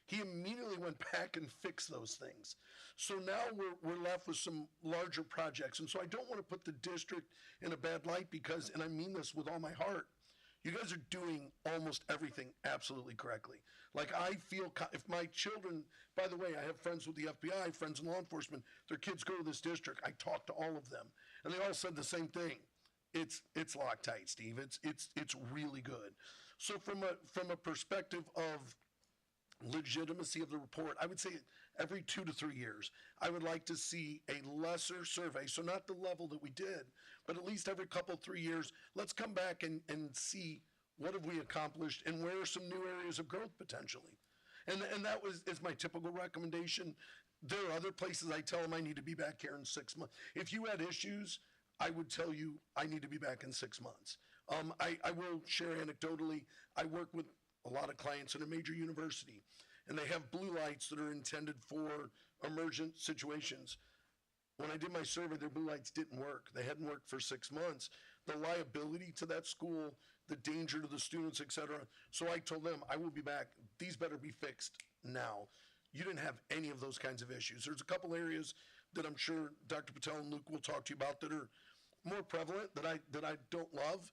he immediately went back and fixed those things. So now we're left with some larger projects. And so I don't want to put the district in a bad light because, and I mean this with all my heart, you guys are doing almost everything absolutely correctly. Like I feel, if my children, by the way, I have friends with the FBI, friends in law enforcement, their kids go to this district, I talk to all of them, and they all said the same thing. It's Loctite, Steve. It's really good. So from a perspective of legitimacy of the report, I would say every 2 to 3 years, I would like to see a lesser survey. So not the level that we did, but at least every couple, 3 years, let's come back and see what have we accomplished and where are some new areas of growth potentially. And that is my typical recommendation. There are other places I tell them I need to be back here in 6 months. If you had issues, I would tell you I need to be back in 6 months. I will share anecdotally, I work with a lot of clients in a major university, and they have blue lights that are intended for emergent situations. When I did my survey, their blue lights didn't work. They hadn't worked for 6 months. The liability to that school, the danger to the students, et cetera. So I told them, I will be back. These better be fixed now. You didn't have any of those kinds of issues. There's a couple areas that I'm sure Dr. Patel and Luke will talk to you about that are more prevalent that I don't love,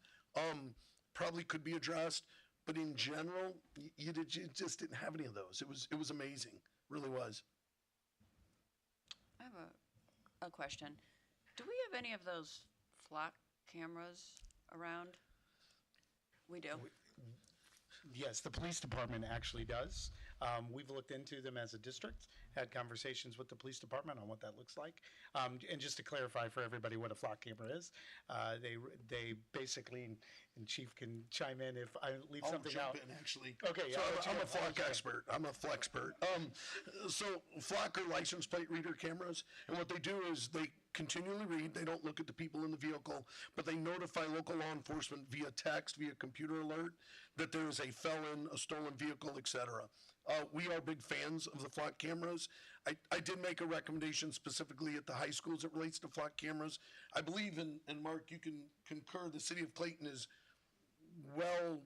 probably could be addressed. But in general, you just didn't have any of those. It was amazing, really was. I have a question. Do we have any of those flock cameras around? We do. Yes, the police department actually does. We've looked into them as a district, had conversations with the police department on what that looks like. And just to clarify for everybody what a flock camera is, they basically, and Chief can chime in if I leave I'll something jump out. in, actually. Okay, So I'll let you I'm go. a flock expert. I'm a flexpert. So flock are license plate reader cameras, and what they do is they continually read. They don't look at the people in the vehicle, but they notify local law enforcement via text, via computer alert, that there is a felon, a stolen vehicle, etc. We are big fans of the flock cameras. I did make a recommendation specifically at the high schools that relates to flock cameras. I believe, and Mark, you can concur, the city of Clayton is well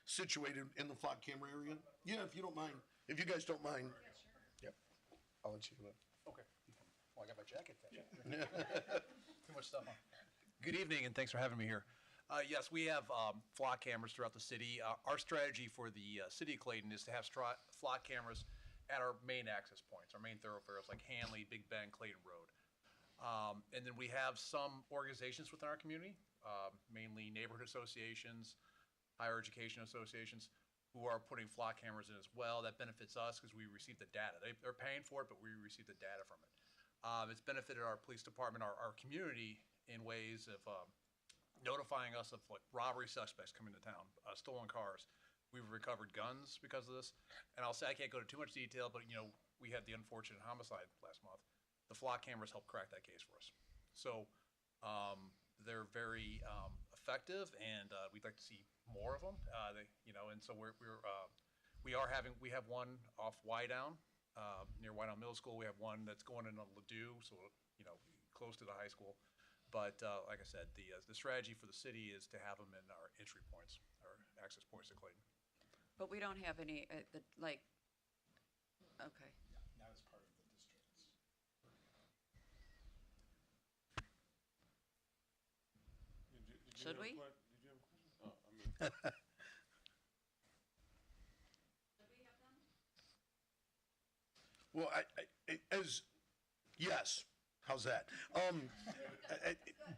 situated in the flock camera area. Yeah, if you don't mind, if you guys don't mind. Yep, I'll let you do it. Okay. Well, I got my jacket. Too much stuff on. Good evening, and thanks for having me here. Yes, we have flock cameras throughout the city. Our strategy for the city of Clayton is to have flock cameras at our main access points, our main thoroughfares like Hanley, Big Bend, Clayton Road. And then we have some organizations within our community, mainly neighborhood associations, higher education associations, who are putting flock cameras in as well. That benefits us because we receive the data. They're paying for it, but we receive the data from it. It's benefited our police department, our community, in ways of notifying us of like robbery suspects coming to town, stolen cars. We've recovered guns because of this. And I'll say, I can't go into too much detail, but we had the unfortunate homicide last month. The flock cameras helped crack that case for us. So they're very effective, and we'd like to see more of them. And so we have one off Wydown, near Wydown Middle School. We have one that's going in on Ladue, so close to the high school. But like I said, the strategy for the city is to have them in our entry points, our access points to Clayton. But we don't have any, okay. Not as part of the districts. Should we? Did you have a question? Oh, I mean. Well, yes. How's that?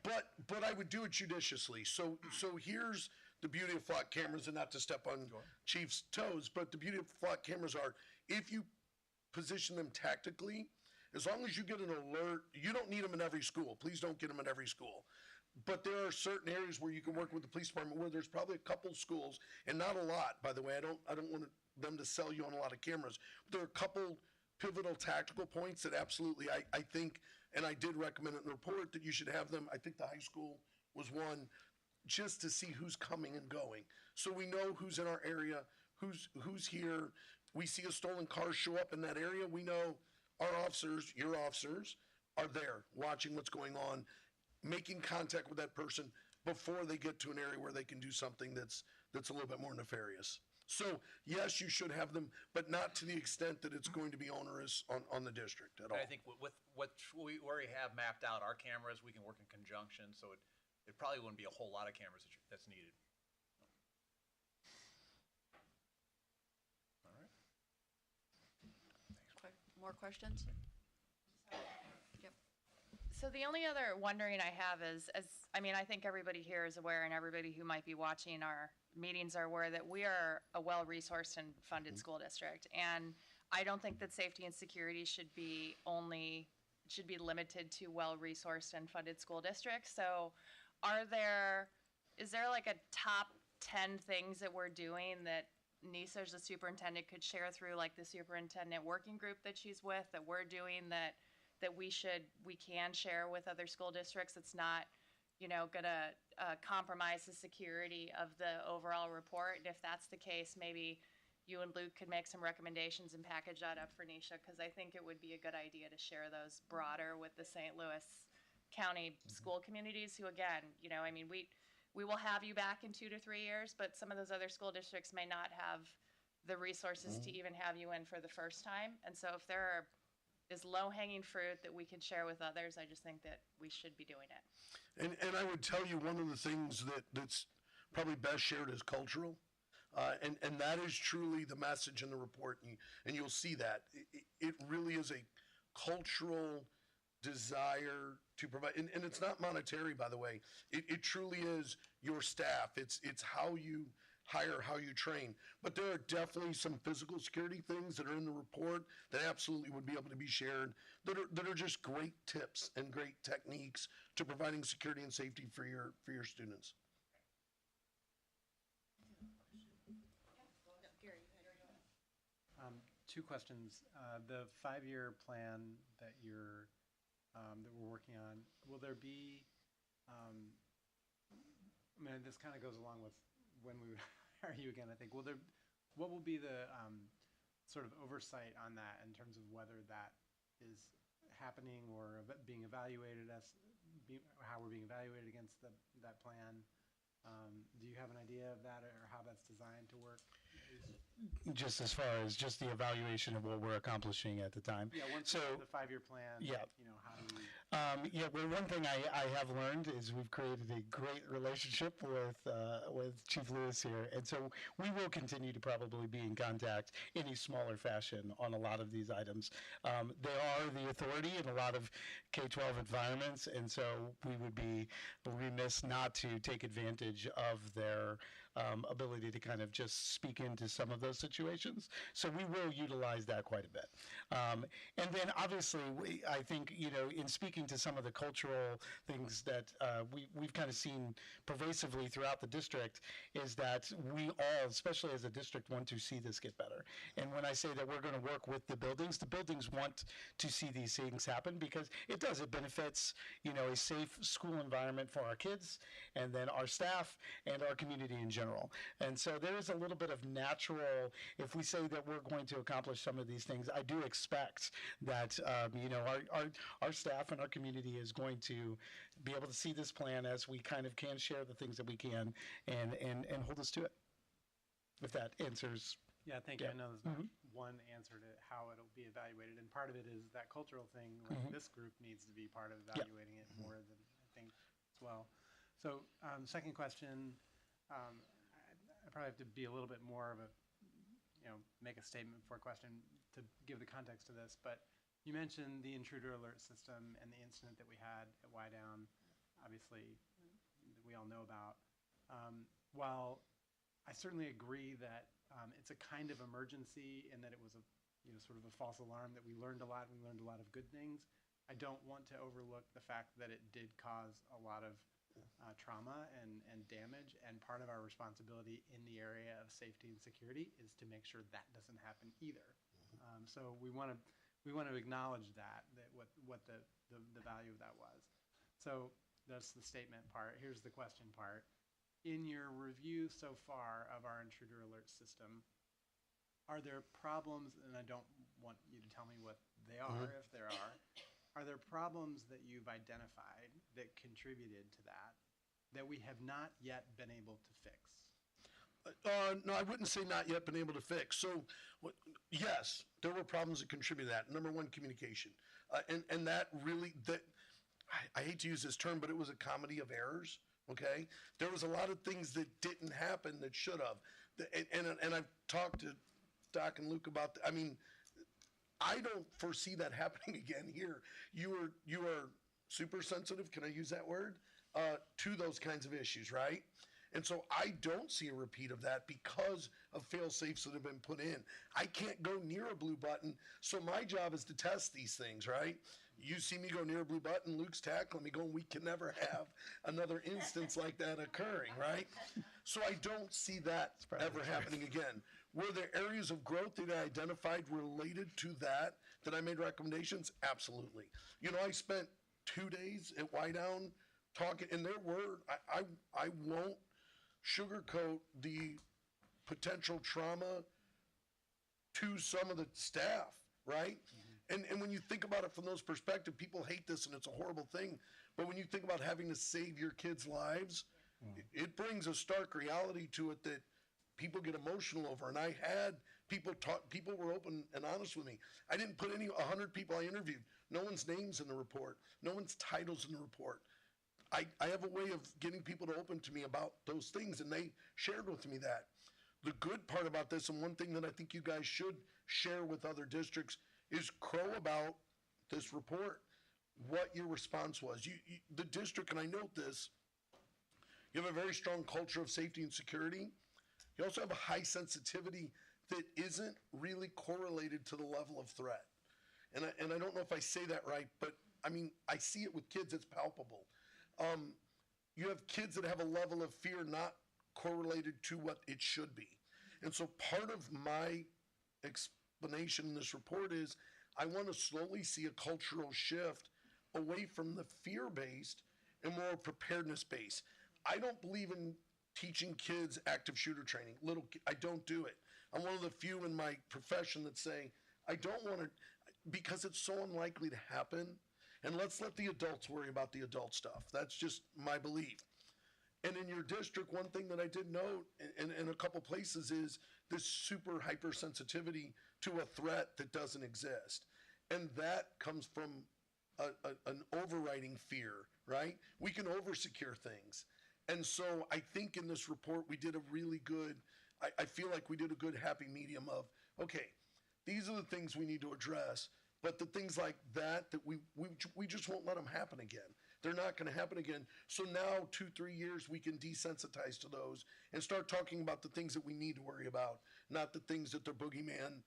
But I would do it judiciously. So here's the beauty of flock cameras, and not to step on Chief's toes, but the beauty of flock cameras are, if you position them tactically, as long as you get an alert, you don't need them in every school. Please don't get them in every school. But there are certain areas where you can work with the police department where there's probably a couple schools, and not a lot, by the way. I don't want them to sell you on a lot of cameras. But there are a couple pivotal tactical points that absolutely I think, and I did recommend it in the report, that you should have them. I think the high school was one, just to see who's coming and going. So we know who's in our area, who's here. We see a stolen car show up in that area. We know our officers, your officers, are there watching what's going on, making contact with that person before they get to an area where they can do something that's a little bit more nefarious. So yes, you should have them, but not to the extent that it's going to be onerous on the district at all. And I think with what we already have mapped out, our cameras, we can work in conjunction, so it probably wouldn't be a whole lot of cameras that's needed. All right. More questions? Yep. So the only other wondering I have is, I think everybody here is aware, and everybody who might be watching our meetings are aware that we are a well-resourced and funded school district. And I don't think that safety and security should be limited to well-resourced and funded school districts. So is there like a top 10 things that we're doing that Nisa, as the superintendent, could share through like the superintendent working group that she's with, that we're doing that we can share with other school districts? It's not gonna compromise the security of the overall report. And if that's the case, maybe you and Luke could make some recommendations and package that up for Nisha, because I think it would be a good idea to share those broader with the St. Louis County school communities who, again, we will have you back in 2 to 3 years, but some of those other school districts may not have the resources to even have you in for the first time. And so if there is low-hanging fruit that we can share with others, I just think that we should be doing it. And I would tell you, one of the things that's probably best shared is cultural. And that is truly the message in the report, and you'll see that. It really is a cultural desire to provide, and it's not monetary, by the way. It truly is your staff. It's how you hire, how you train. But there are definitely some physical security things that are in the report that absolutely would be able to be shared, that are just great tips and great techniques to providing security and safety for your students. Two questions. The 5-year plan that you're, that we're working on, will there be, I mean, this kind of goes along with when we would hire you again, I think. What will be the sort of oversight on that in terms of whether that is happening or being evaluated how we're being evaluated against that plan? Do you have an idea of that or how that's designed to work? Just as far as just the evaluation of what we're accomplishing at the time. Yeah, once so, the 5-year plan, yeah. you know, how do we? Yeah, well, one thing I have learned is we've created a great relationship with Chief Lewis here, and so we will continue to probably be in contact in a smaller fashion on a lot of these items. They are the authority in a lot of K-12 environments, and so we would be remiss not to take advantage of their ability to kind of just speak into some of those situations. So we will utilize that quite a bit. And then obviously, I think, you know, in speaking to some of the cultural things that we've kind of seen pervasively throughout the district is that we all, especially as a district, want to see this get better. And when I say that we're going to work with the buildings want to see these things happen because it does. It benefits, you know, a safe school environment for our kids and then our staff and our community in general. And so there is a little bit of natural, if we say that we're going to accomplish some of these things, I do expect that, you know, our staff and our community is going to be able to see this plan as we kind of can share the things that we can and hold us to it. If that answers. Yeah, thank you. I know there's not one answer to how it'll be evaluated, and part of it is that cultural thing. Like this group needs to be part of evaluating it more than I think as well. So, second question, I probably have to be a little bit more of a, you know, make a statement before a question to give the context to this. But you mentioned the intruder alert system and the incident that we had at Wydown, obviously, that we all know about. While I certainly agree that it's a kind of emergency and that it was a, you know, sort of a false alarm, that we learned a lot of good things, I don't want to overlook the fact that it did cause a lot of trauma and damage, and part of our responsibility in the area of safety and security is to make sure that doesn't happen either. So we want to acknowledge that what the value of that was. So that's the statement part. Here's the question part. In your review so far of our intruder alert system, are there problems, and I don't want you to tell me what they are, if there are there problems that you've identified that contributed to that we have not yet been able to fix? No, I wouldn't say not yet been able to fix. So, yes, there were problems that contributed to that. Number one, communication. And that really, I hate to use this term, but it was a comedy of errors, okay? There was a lot of things that didn't happen that should have. And I've talked to Doc and Luke about, I mean, I don't foresee that happening again here. You are super sensitive, can I use that word, to those kinds of issues, right? And so I don't see a repeat of that because of fail-safes that have been put in. I can't go near a blue button, so my job is to test these things, right? You see me go near a blue button, Luke's tackling me going, we can never have another instance like that occurring, right? So I don't see that ever happening again. Were there areas of growth that I identified related to that I made recommendations? Absolutely. You know, I spent 2 days at Wydown talking, and there were, I won't sugarcoat the potential trauma to some of the staff, right? And when you think about it from those perspectives, people hate this and it's a horrible thing. But when you think about having to save your kids' lives, it brings a stark reality to it that people get emotional over. And I had people talk, people were open and honest with me. I didn't put 100 people I interviewed. No one's names in the report. No one's titles in the report. I have a way of getting people to open to me about those things, and they shared with me that. The good part about this, and one thing that I think you guys should share with other districts, is crow about this report, what your response was. The district, and I note this, you have a very strong culture of safety and security. You also have a high sensitivity that isn't really correlated to the level of threat. And I don't know if I say that right, but I mean, I see it with kids, it's palpable. You have kids that have a level of fear not correlated to what it should be. And so part of my explanation in this report is I want to slowly see a cultural shift away from the fear-based and more preparedness-based. I don't believe in teaching kids active shooter training. I don't do it. I'm one of the few in my profession that say, I don't want to, because it's so unlikely to happen, and let's let the adults worry about the adult stuff. That's just my belief. And in your district, one thing that I did note in a couple places is this super hypersensitivity to a threat that doesn't exist. And that comes from an overriding fear, right? We can over-secure things. And so I think in this report, we did a really good, I feel like we did a good happy medium of, okay, these are the things we need to address, but the things like that we just won't let them happen again. They're not going to happen again. So now 2-3 years, we can desensitize to those and start talking about the things that we need to worry about, not the things that the boogeyman,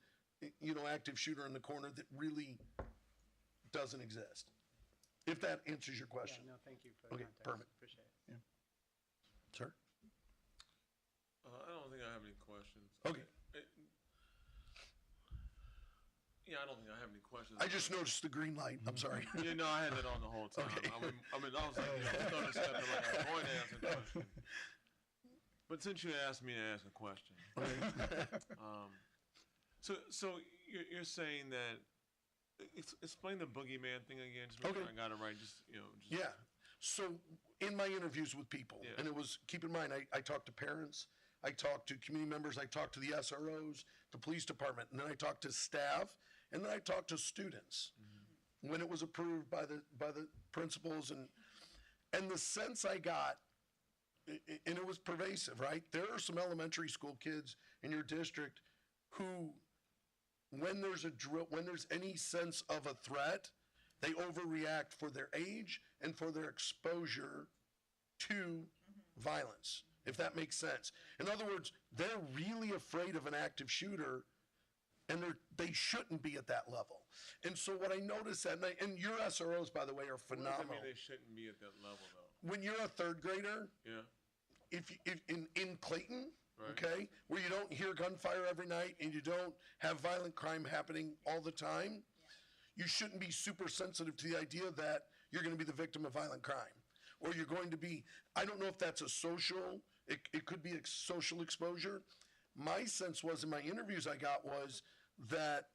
active shooter in the corner that really doesn't exist. If that answers your question. Yeah, no, thank you for the Okay, context. perfect. Appreciate it. Sir? I don't think I have any questions. Okay. Yeah, I don't think I have any questions. I just noticed the green light. I'm sorry. Yeah, no, I had that on the whole time. Okay. I was like, I'm going to step in like I'm going to ask a question. But since you asked me to ask a question, so you're saying that explain the boogeyman thing again. Just make sure I got it right. Yeah. So in my interviews with people, Yeah. and it was, keep in mind, I talked to parents, I talked to community members, I talked to the SROs, the police department, and then I talked to staff, and then I talked to students when it was approved by the principals, and the sense I got, and it was pervasive, right? There are some elementary school kids in your district who, when there's a drill, when there's any sense of a threat, they overreact for their age and for their exposure to violence, if that makes sense. In other words, they're really afraid of an active shooter, and they shouldn't be at that level. And so what I noticed that night, and your SROs, by the way, are What does phenomenal. that mean they shouldn't be at that level, though? When you're a third grader, Yeah. if in Clayton, Right. okay, where you don't hear gunfire every night and you don't have violent crime happening all the time, you shouldn't be super sensitive to the idea that you're going to be the victim of violent crime, or you're going to be, I don't know if that's a social, it could be a social exposure. My sense was in my interviews I got was that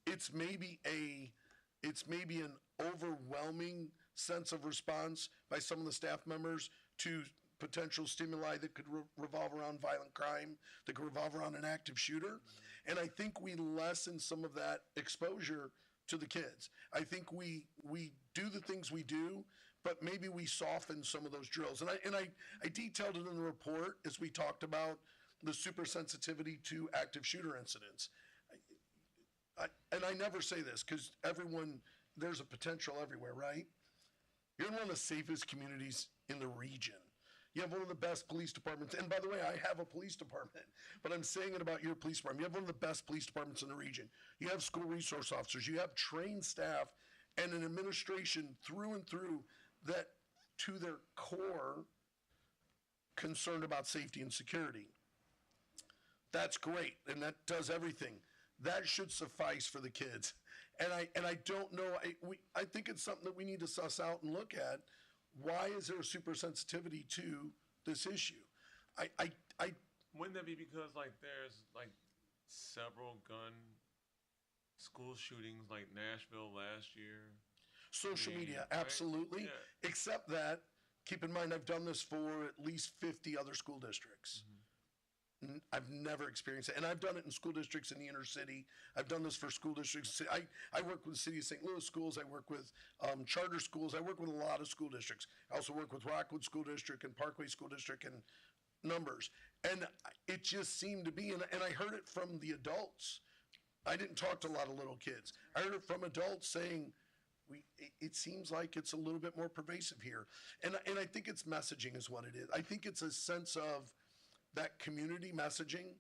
it's maybe an overwhelming sense of response by some of the staff members to potential stimuli that could revolve around violent crime, that could revolve around an active shooter. And I think we lessen some of that exposure to the kids. I think we do the things we do, but maybe we soften some of those drills. And I detailed it in the report as we talked about the super sensitivity to active shooter incidents. And I never say this because there's a potential everywhere, right? You're in one of the safest communities in the region. You have one of the best police departments. And by the way, I have a police department, but I'm saying it about your police department. You have one of the best police departments in the region. You have school resource officers. You have trained staff and an administration through and through that, to their core, concerned about safety and security. That's great, and that does everything. That should suffice for the kids. And I don't know, I think it's something that we need to suss out and look at. Why is there a super sensitivity to this issue? Wouldn't that be because there's several school shootings like Nashville last year? Social media, right? absolutely. Yeah. Except that, keep in mind, I've done this for at least 50 other school districts. I've never experienced it. And I've done it in school districts in the inner city. I've done this for school districts. I work with the city of St. Louis schools. I work with charter schools. I work with a lot of school districts. I also work with Rockwood School District and Parkway School District and numbers. And it just seemed to be, and I heard it from the adults. I didn't talk to a lot of little kids. I heard it from adults saying, it seems like it's a little bit more pervasive here. And I think it's messaging is what it is. I think it's a sense of, that community messaging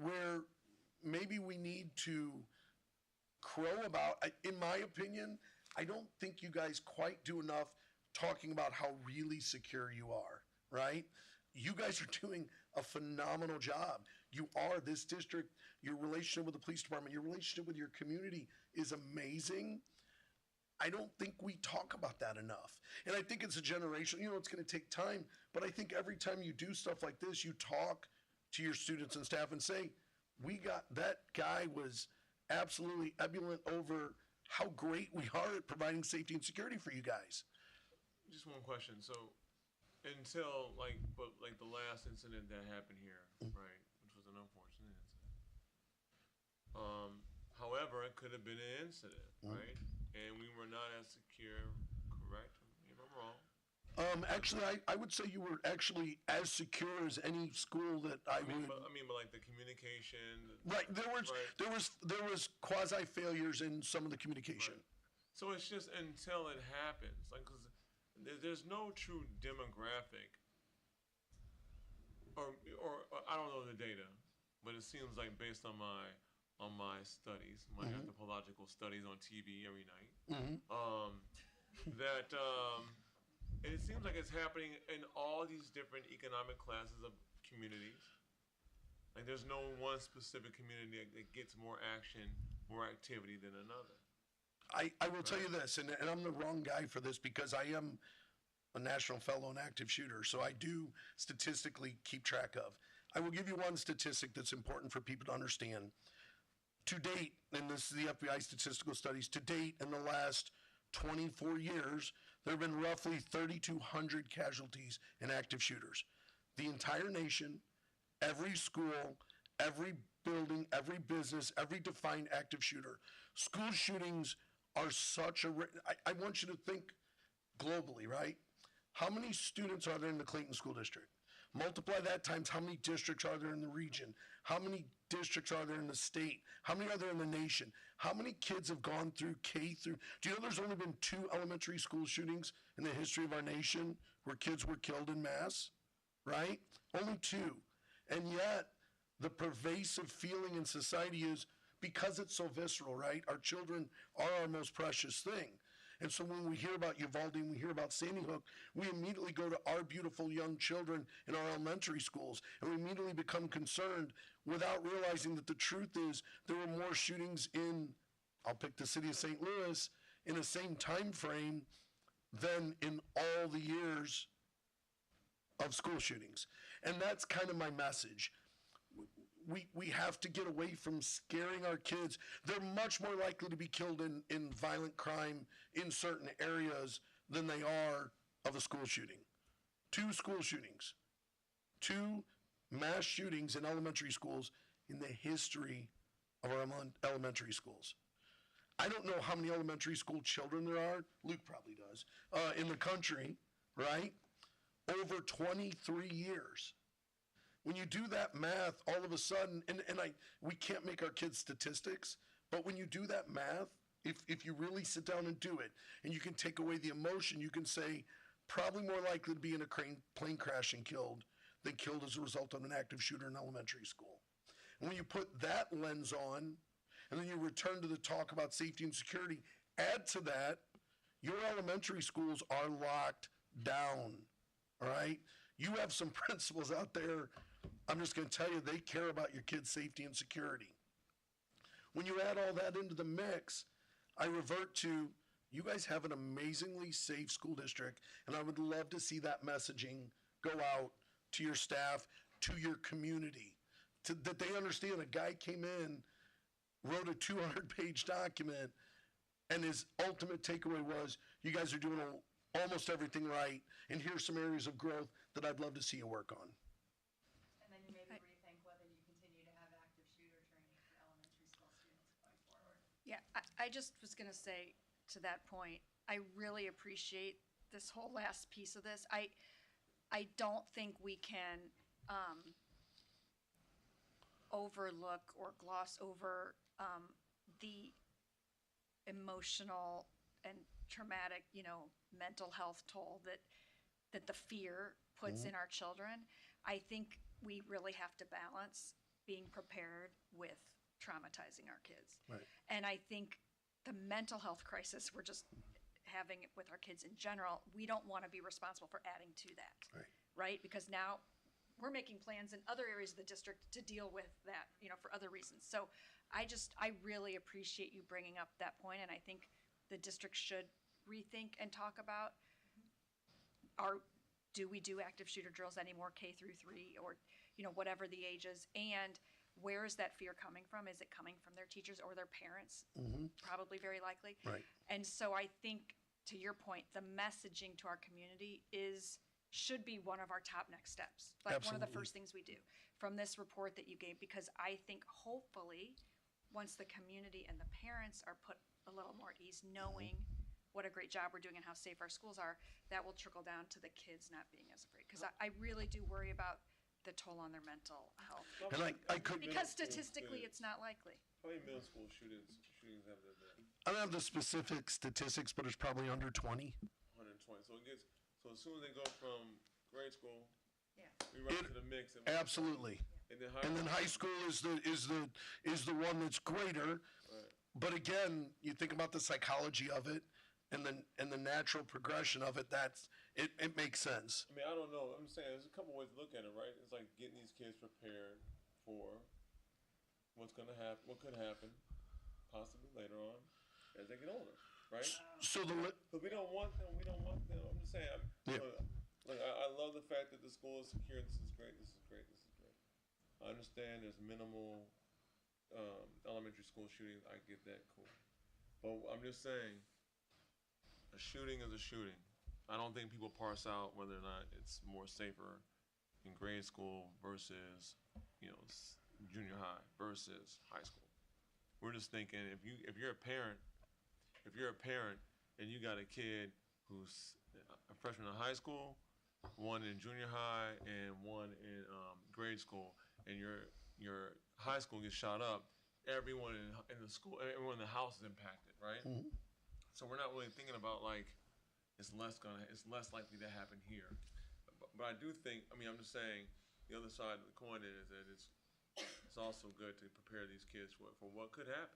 where maybe we need to crow about, in my opinion, I don't think you guys quite do enough talking about how really secure you are, right? You guys are doing a phenomenal job. You are, this district, your relationship with the police department, your relationship with your community is amazing. I don't think we talk about that enough. And I think it's a generation, it's going to take time, but I think every time you do stuff like this, you talk to your students and staff and say, that guy was absolutely ebullient over how great we are at providing safety and security for you guys. Just one question. So, until the last incident that happened here, right, which was an unfortunate incident. However, it could have been an incident, right? And we were not as secure, correct? If I'm wrong. Actually, I would say you were actually as secure as any school that I would. But like the communication. Right, there was quasi failures in some of the communication. Right. So it's just until it happens, like, 'cause there's no true demographic, or I don't know the data, but it seems like based on my studies, my anthropological studies on TV every night, that it seems like it's happening in all these different economic classes of communities. Like there's no one specific community that gets more action, more activity than another. I will tell you this, and I'm the wrong guy for this because I am a national fellow in active shooter, so I do statistically keep track of. I will give you one statistic that's important for people to understand. To date, and this is the FBI statistical studies, to date in the last 24 years, there have been roughly 3,200 casualties in active shooters. The entire nation, every school, every building, every business, every defined active shooter. School shootings are such a, I want you to think globally, right? How many students are there in the Clayton School District? Multiply that times how many districts are there in the region? How many districts are there in the state? How many are there in the nation? How many kids have gone through K through, do you know there's only been 2 elementary school shootings in the history of our nation where kids were killed in mass, right? Only 2. And yet, the pervasive feeling in society is, because it's so visceral, right? Our children are our most precious thing. And so when we hear about Uvalde and we hear about Sandy Hook, we immediately go to our beautiful young children in our elementary schools, and we immediately become concerned without realizing that the truth is there were more shootings in, I'll pick the city of St. Louis, in the same time frame than in all the years of school shootings. And that's kind of my message. We have to get away from scaring our kids. They're much more likely to be killed in violent crime in certain areas than they are of a school shooting. 2 school shootings, 2 mass shootings in elementary schools in the history of our elementary schools. I don't know how many elementary school children there are, Luke probably does, in the country, right? Over 23 years. When you do that math, all of a sudden, we can't make our kids statistics, but when you do that math, if you really sit down and do it, and you can take away the emotion, you can say, probably more likely to be in a plane crash and killed than killed as a result of an active shooter in elementary school. And when you put that lens on, and then you return to the talk about safety and security, add to that, your elementary schools are locked down, all right? You have some principals out there, I'm just going to tell you, they care about your kids' safety and security. When you add all that into the mix, I revert to, you guys have an amazingly safe school district, and I would love to see that messaging go out to your staff, to your community, that they understand a guy came in, wrote a 200-page document, and his ultimate takeaway was, you guys are doing almost everything right, and here's some areas of growth that I'd love to see you work on. And then you maybe rethink whether you continue to have active shooter training for elementary school students going forward. Yeah, I just was gonna say to that point, I really appreciate this whole last piece of this. I don't think we can overlook or gloss over the emotional and traumatic, mental health toll that the fear puts in our children. I think we really have to balance being prepared with traumatizing our kids. Right. And I think the mental health crisis we're just having with our kids in general, we don't want to be responsible for adding to that. Right. Right? Because now we're making plans in other areas of the district to deal with that, for other reasons. So I really appreciate you bringing up that point, and I think the district should rethink and talk about, do we do active shooter drills anymore, K through 3, or, whatever the age is, and where is that fear coming from? Is it coming from their teachers or their parents? Probably very likely. Right. And so I think, to your point, the messaging to our community should be one of our top next steps. Like one of the Absolutely. first things we do from this report that you gave, because I think hopefully, once the community and the parents are put a little more at ease, knowing what a great job we're doing and how safe our schools are, that will trickle down to the kids not being as afraid. Because I really do worry about the toll on their mental health. And I could, Because statistically, it's not likely. How many middle school shootings have there been? I don't have the specific statistics, but it's probably under 20. 120. So as soon as they go from grade school, Yeah. we run into the mix. And Absolutely. and then High school is the one that's greater. Right. But again, you think about the psychology of it and the natural progression of it, it makes sense. I mean, I don't know. I'm saying there's a couple ways to look at it, right? It's like getting these kids prepared for what's gonna happen, what could happen, possibly later on as they get older, right? So But we don't want them. I'm just saying. Yeah. I love the fact that the school is secure. This is great. I understand there's minimal elementary school shootings. I get that, cool. But I'm just saying, a shooting is a shooting. I don't think people parse out whether or not it's more safer in grade school versus, junior high versus high school. We're just thinking if you're a parent and you got a kid who's a freshman in high school, one in junior high, and one in grade school, and your high school gets shot up, everyone in the school, everyone in the house is impacted, right? So we're not really thinking about it's less likely to happen here. But I do think, I'm just saying, the other side of the coin is that it's also good to prepare these kids for what could happen.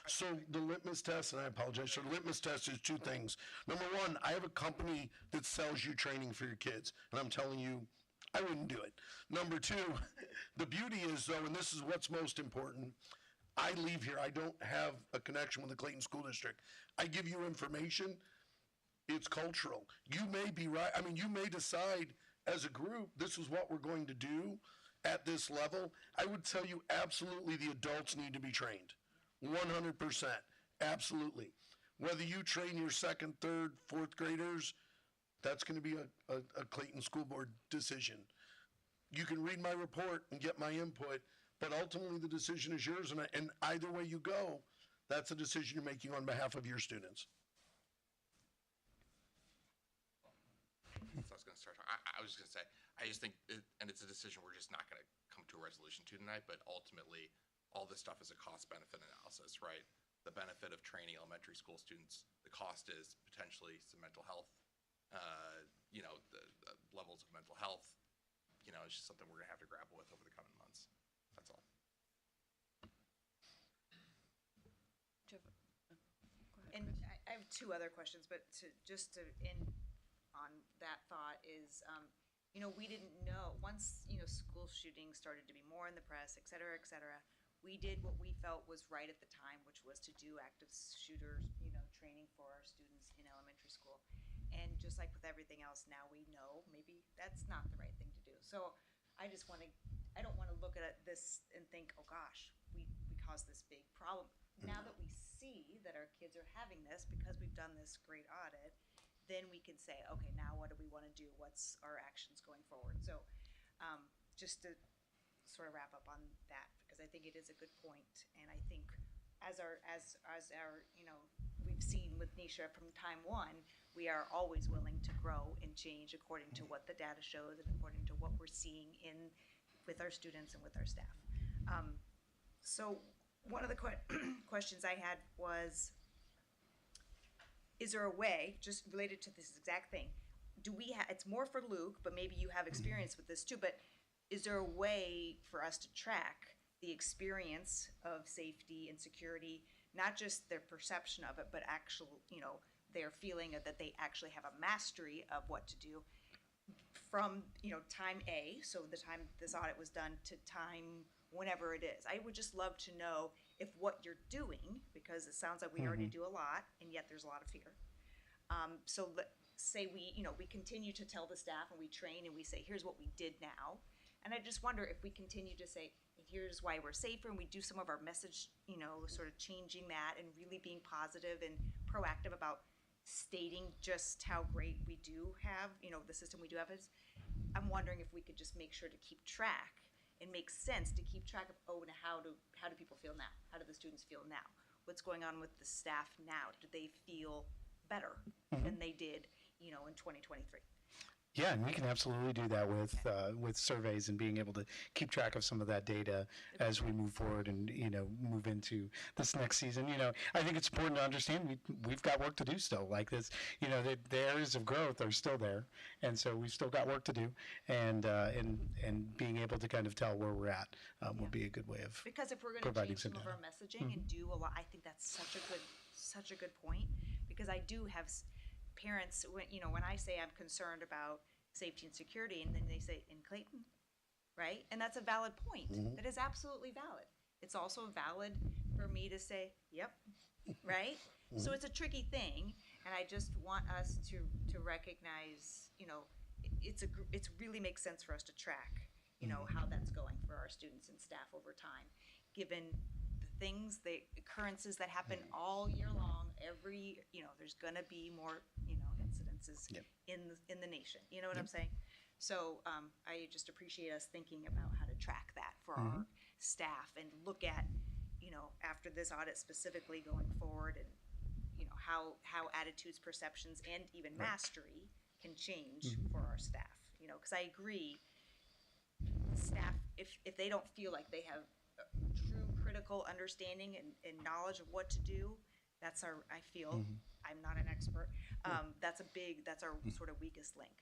So the litmus test, and I apologize, so the litmus test is two things. Number one, I have a company that sells you training for your kids, and I'm telling you, I wouldn't do it. Number two, the beauty is though, and this is what's most important, I leave here, I don't have a connection with the Clayton School District. I give you information, it's cultural. You may be right, you may decide as a group, this is what we're going to do at this level. I would tell you absolutely the adults need to be trained. 100%, absolutely. Whether you train your second, third, fourth graders, that's going to be a Clayton School Board decision. You can read my report and get my input, but ultimately the decision is yours, and either way you go, that's a decision you're making on behalf of your students. So I was going to start. I was just going to say, I just think, and it's a decision we're just not going to come to a resolution to tonight, but ultimately, all this stuff is a cost-benefit analysis, right? The benefit of training elementary school students, the cost is potentially some mental health, the levels of mental health. It's just something we're going to have to grapple with over the coming months. That's all. And I have two other questions, but to end on that thought is, we didn't know, once, school shootings started to be more in the press, et cetera, we did what we felt was right at the time, which was to do active shooter, training for our students in elementary school. And just like with everything else, now we know maybe that's not the right thing to do. So I don't want to look at this and think, oh gosh, we caused this big problem. Now that we see that our kids are having this because we've done this great audit, then we can say, okay, now what do we want to do? What's our actions going forward? So just to sort of wrap up on that, because I think it is a good point, and I think as our we've seen with Nisha from time one, we are always willing to grow and change according to what the data shows and according to what we're seeing with our students and with our staff. So one of the questions I had was, is there a way, just related to this exact thing, it's more for Luke, but maybe you have experience with this too, but is there a way for us to track the experience of safety and security, not just their perception of it, but actual, their feeling of that they actually have a mastery of what to do from, time A, so the time this audit was done, to time whenever it is. I would just love to know if what you're doing, because it sounds like we already do a lot, and yet there's a lot of fear. So let's say we continue to tell the staff and we train and we say, here's what we did now. And I just wonder if we continue to say, here's why we're safer, and we do some of our message, sort of changing that and really being positive and proactive about stating just how great we do have, the system we do have is, I'm wondering if we could just make sure to keep track and make sense to keep track of, and how do people feel now? How do the students feel now? What's going on with the staff now? Do they feel better than they did, in 2023? Yeah, and we can absolutely do that with surveys and being able to keep track of some of that data as we move forward and move into this next season. I think it's important to understand we've got work to do still. Like this, the areas of growth are still there, and so we've still got work to do. And being able to kind of tell where we're at will be a good way of because if we're going to providing change some some of data. our messaging and do a lot, I think that's such a good point, because I do have parents when I say I'm concerned about safety and security, and then they say in Clayton, right? And that's a valid point. That is absolutely valid. It's also valid for me to say, yep, right? So it's a tricky thing, and I just want us to recognize, it's really makes sense for us to track, how that's going for our students and staff over time, given the occurrences that happen all year long. There's gonna be more, incidences in the nation. You know what I'm saying? So I just appreciate us thinking about how to track that for our staff and look at, after this audit specifically going forward, and how attitudes, perceptions, and even mastery can change for our staff. Because I agree, staff, if they don't feel like they have true critical understanding and knowledge of what to do, that's I feel, I'm not an expert, that's our sort of weakest link.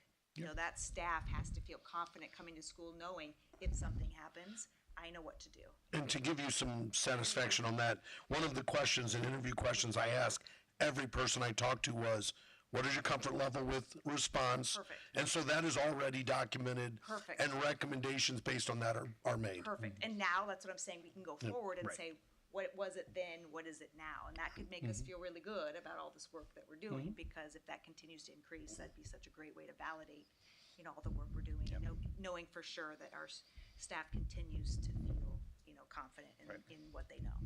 That staff has to feel confident coming to school knowing if something happens, I know what to do. And to give you some satisfaction on that, one of the questions and interview questions I ask every person I talk to was, what is your comfort level with response? Perfect. And so that is already documented. Perfect. And recommendations based on that are made. Perfect. And now that's what I'm saying, we can go forward and say, what was it then, what is it now? And that could make us feel really good about all this work that we're doing, because if that continues to increase, that'd be such a great way to validate, all the work we're doing, knowing for sure that our staff continues to feel, confident in what they know.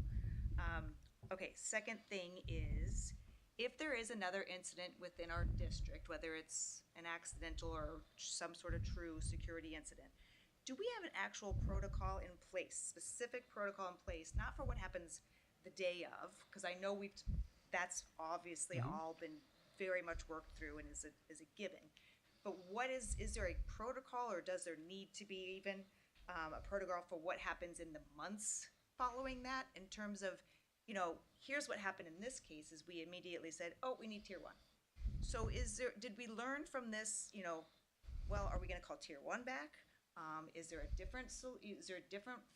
Okay, second thing is, if there is another incident within our district, whether it's an accidental or some sort of true security incident, do we have an actual protocol in place, specific protocol in place, not for what happens the day of, because I know that's obviously all been very much worked through and is a given. But is there a protocol, or does there need to be even a protocol for what happens in the months following that, in terms of, here's what happened in this case, is we immediately said, we need tier 1. So did we learn from this, are we gonna call tier 1 back? Is there a different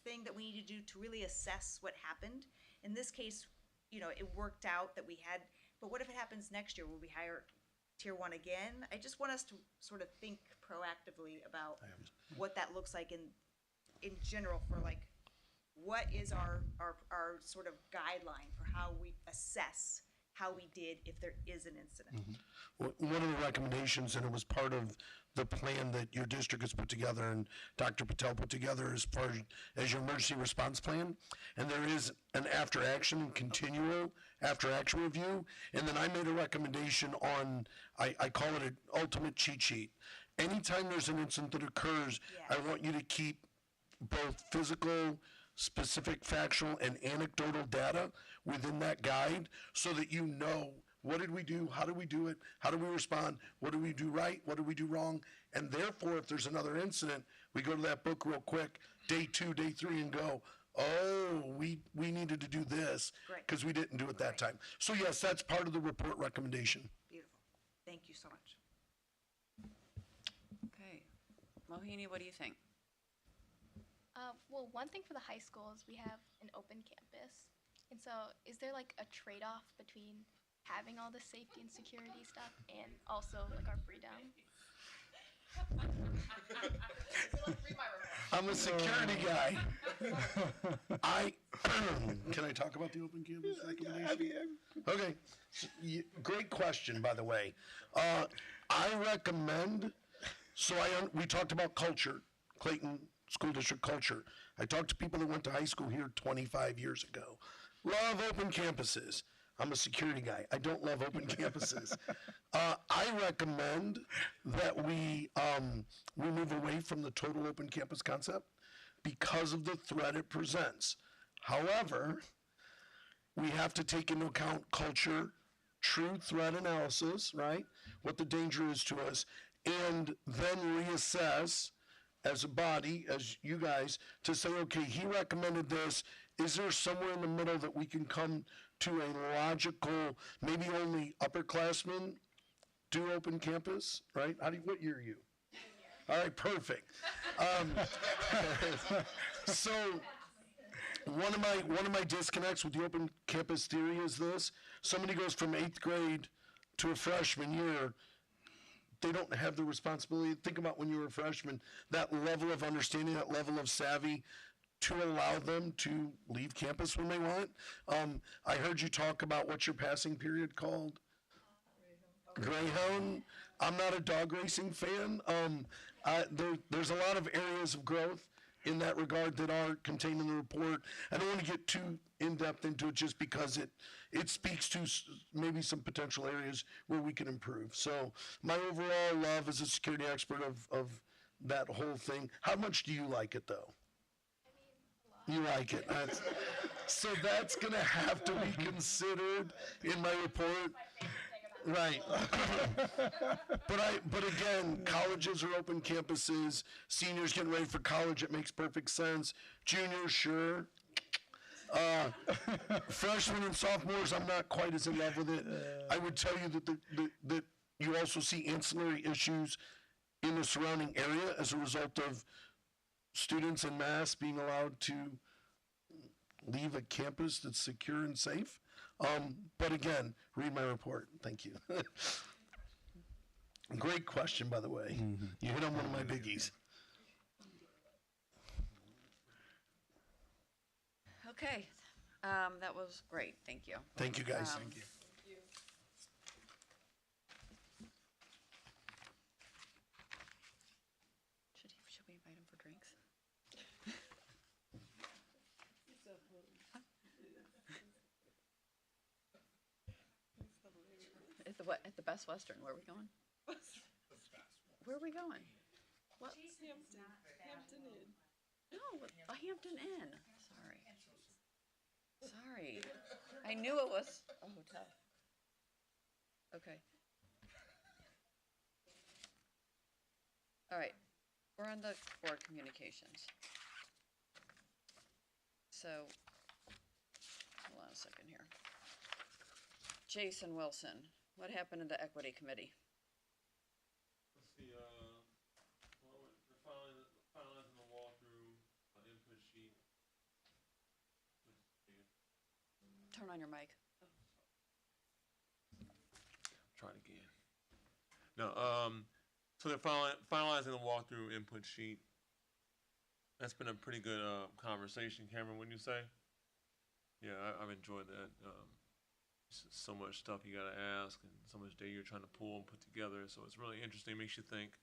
thing that we need to do to really assess what happened? In this case, it worked out that we had, but what if it happens next year? Will we hire tier 1 again? I just want us to sort of think proactively about what that looks like in general, for what is our sort of guideline for how we assess how we did if there is an incident. One of the recommendations, and it was part of the plan that your district has put together and Dr. Patel put together as your emergency response plan, and there is an after action, continual after action review, and then I made a recommendation on, I call it an ultimate cheat sheet. Anytime there's an incident that occurs, I want you to keep both physical, specific, factual, and anecdotal data within that guide, so that you know, what did we do, how did we do it, how do we respond, what did we do right, what did we do wrong, and therefore, if there's another incident, we go to that book real quick, day 2, day 3, and go, we needed to do this, because we didn't do it that time. So yes, that's part of the report recommendation. Beautiful. Thank you so much. Okay. Mohini, what do you think? Well, one thing for the high school is we have an open campus. And so is there like a trade-off between having all the safety and security stuff and also like our freedom? I'm a security guy. Can I talk about the open campus recommendation? Okay, great question, by the way. I recommend, we talked about culture, Clayton School District culture. I talked to people that went to high school here 25 years ago. Love open campuses. I'm a security guy. I don't love open campuses. I recommend that we move away from the total open campus concept because of the threat it presents. However, we have to take into account culture, true threat analysis, right? What the danger is to us, and then reassess as a body, as you guys, to say, okay, he recommended this. Is there somewhere in the middle that we can come to a logical, maybe only upperclassmen do open campus, right? What year are you? All right, perfect. So one of my disconnects with the open campus theory is this: somebody goes from 8th grade to a freshman year. They don't have the responsibility. Think about when you were a freshman, that level of understanding, that level of savvy to allow them to leave campus when they want. I heard you talk about what's your passing period called? Greyhound. I'm not a dog racing fan. There's a lot of areas of growth in that regard that are contained in the report. I don't want to get too in-depth into it just because it speaks to maybe some potential areas where we can improve. So my overall love as a security expert of that whole thing. How much do you like it though? You like it. So that's going to have to be considered in my report. Right. But again, colleges are open campuses. Seniors getting ready for college, it makes perfect sense. Juniors, sure. Freshmen and sophomores, I'm not quite as in love with it. I would tell you that you also see ancillary issues in the surrounding area as a result of students en masse being allowed to leave a campus that's secure and safe. But again, read my report. Thank you. Great question, by the way. You hit on one of my biggies. Okay, that was great. Thank you. Thank you, guys. Thank you. Should we invite him for drinks? At the Best Western, where are we going? Where are we going? What? Hampton Inn. No, a Hampton Inn. Sorry. I knew it was a hotel. Okay. All right, we're on the board communications. So, hold on a second here. Jason Wilson, what happened in the equity committee? Let's see, well, we're finalizing the walkthrough, input sheet. Turn on your mic. Try it again. No, so they're finalizing the walkthrough input sheet. That's been a pretty good conversation, Cameron, wouldn't you say? Yeah, I've enjoyed that. So much stuff you gotta ask and so much data you're trying to pull and put together. So it's really interesting, makes you think.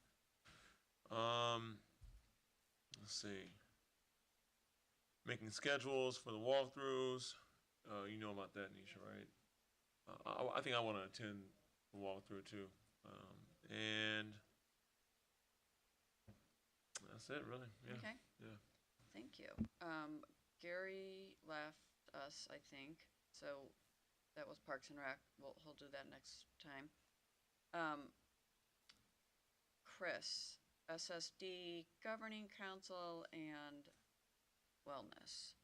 Let's see. Making schedules for the walkthroughs. You know about that, Nisha, right? I think I want to attend the walkthrough too. And that's it, really. Yeah. Okay. Yeah. Thank you. Gary left us, I think, so that was Parks and Rec. He'll do that next time. Chris, SSD, Governing Council, and Wellness.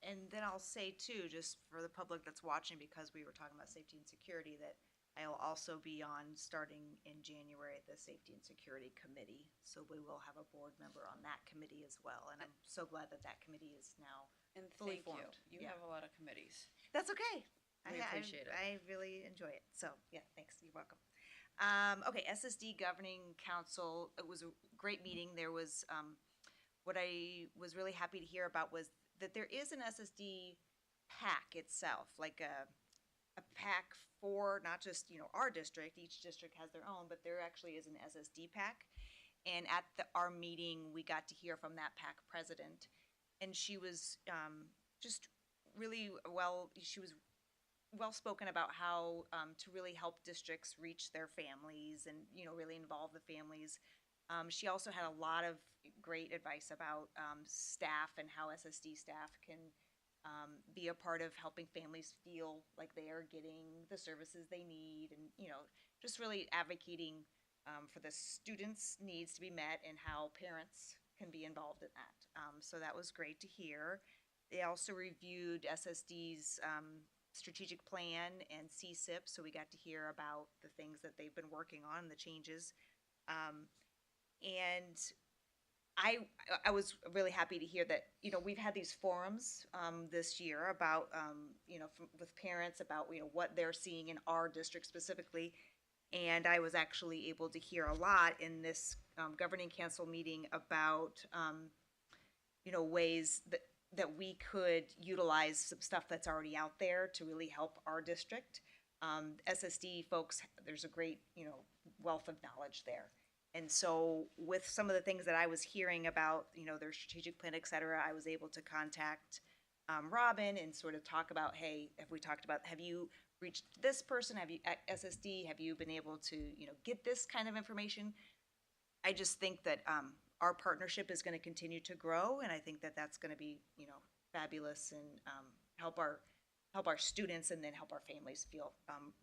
And then I'll say too, just for the public that's watching, because we were talking about safety and security, that I'll also be on starting in January at the Safety and Security Committee. So we will have a board member on that committee as well. And I'm so glad that that committee is now And fully thank you. formed. You Yeah. have a lot of committees. That's okay. We appreciate it. I really enjoy it. So, yeah, thanks. You're welcome. Okay, SSD Governing Council, it was a great meeting. There was, what I was really happy to hear about was that there is an SSD pack itself, like a pack for not just, our district, each district has their own, but there actually is an SSD pack. And at our meeting, we got to hear from that pack president, and she was just really she was well-spoken about how to really help districts reach their families and, really involve the families. She also had a lot of great advice about staff and how SSD staff can be a part of helping families feel like they are getting the services they need, and, just really advocating for the students' needs to be met and how parents can be involved in that. So that was great to hear. They also reviewed SSD's strategic plan and CSIP, so we got to hear about the things that they've been working on, the changes. And I was really happy to hear that, we've had these forums this year about, with parents about, what they're seeing in our district specifically. And I was actually able to hear a lot in this governing council meeting about, ways that we could utilize some stuff that's already out there to really help our district. SSD folks, there's a great, wealth of knowledge there. And so with some of the things that I was hearing about, their strategic plan, et cetera, I was able to contact Robin and sort of talk about, hey, have you reached this person? Have you, at SSD, have you been able to, get this kind of information? I just think that our partnership is going to continue to grow, and I think that that's going to be, fabulous and help our students and then help our families feel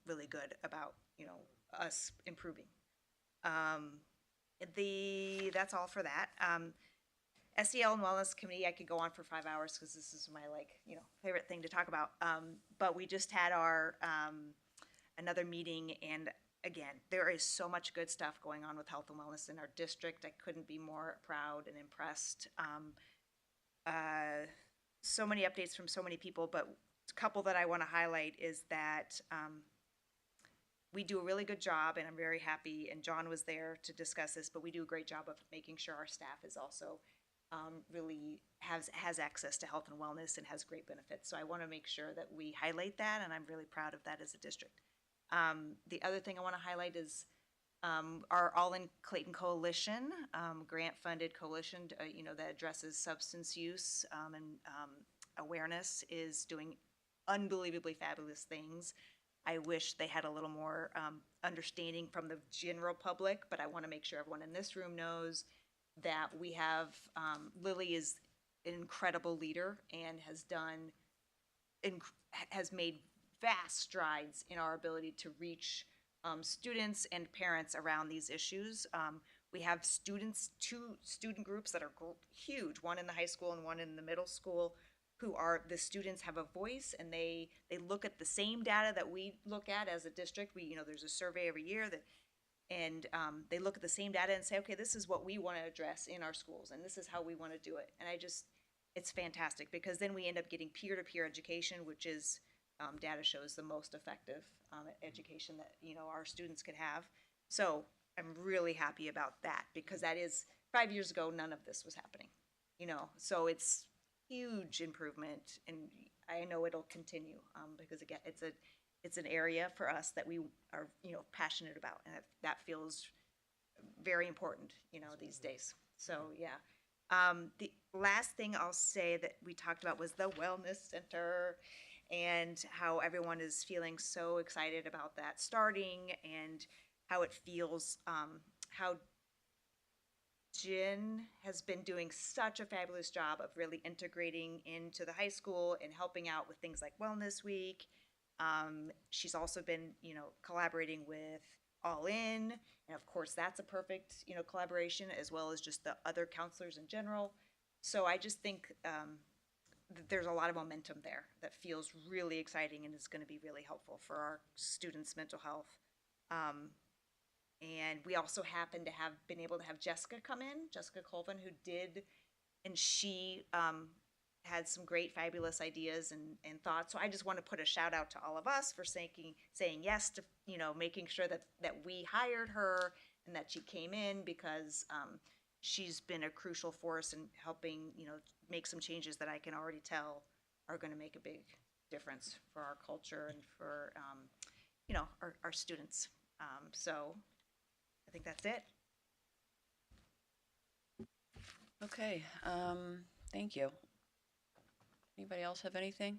really good about, us improving. That's all for that. SEL and Wellness Committee, I could go on for 5 hours because this is my favorite thing to talk about. But we just had our another meeting, and again, there is so much good stuff going on with health and wellness in our district. I couldn't be more proud and impressed. So many updates from so many people, but a couple that I want to highlight is that we do a really good job, and I'm very happy, and John was there to discuss this, but we do a great job of making sure our staff is also really has access to health and wellness and has great benefits. So I want to make sure that we highlight that, and I'm really proud of that as a district. The other thing I want to highlight is our All in Clayton Coalition, grant-funded coalition, that addresses substance use and awareness, is doing unbelievably fabulous things. I wish they had a little more understanding from the general public, but I want to make sure everyone in this room knows that we have, Lily is an incredible leader and has made vast strides in our ability to reach students and parents around these issues. We have two student groups that are huge, one in the high school and one in the middle school, the students have a voice, and they look at the same data that we look at as a district. There's a survey every year and they look at the same data and say, okay, this is what we want to address in our schools, and this is how we want to do it. And it's fantastic, because then we end up getting peer-to-peer education, which is, data shows, the most effective education that, our students could have. So I'm really happy about that, because that is, 5 years ago, none of this was happening, so it's huge improvement, and I know it'll continue, because again, it's an area for us that we are, passionate about, and that feels very important, these days. So, yeah. The last thing I'll say that we talked about was the Wellness Center, and how everyone is feeling so excited about that starting, and how it feels, how Jen has been doing such a fabulous job of really integrating into the high school and helping out with things like Wellness Week. She's also been, collaborating with All In, and of course that's a perfect, collaboration, as well as just the other counselors in general. So I just think there's a lot of momentum there that feels really exciting and is going to be really helpful for our students' mental health. And we also happen to have been able to have Jessica come in, Jessica Colvin, who did, and she had some great, fabulous ideas and thoughts. So I just want to put a shout out to all of us for saying yes to, making sure that we hired her and that she came in, because she's been a crucial force in helping, make some changes that I can already tell are going to make a big difference for our culture and for, our students. So I think that's it. Okay, thank you. Anybody else have anything?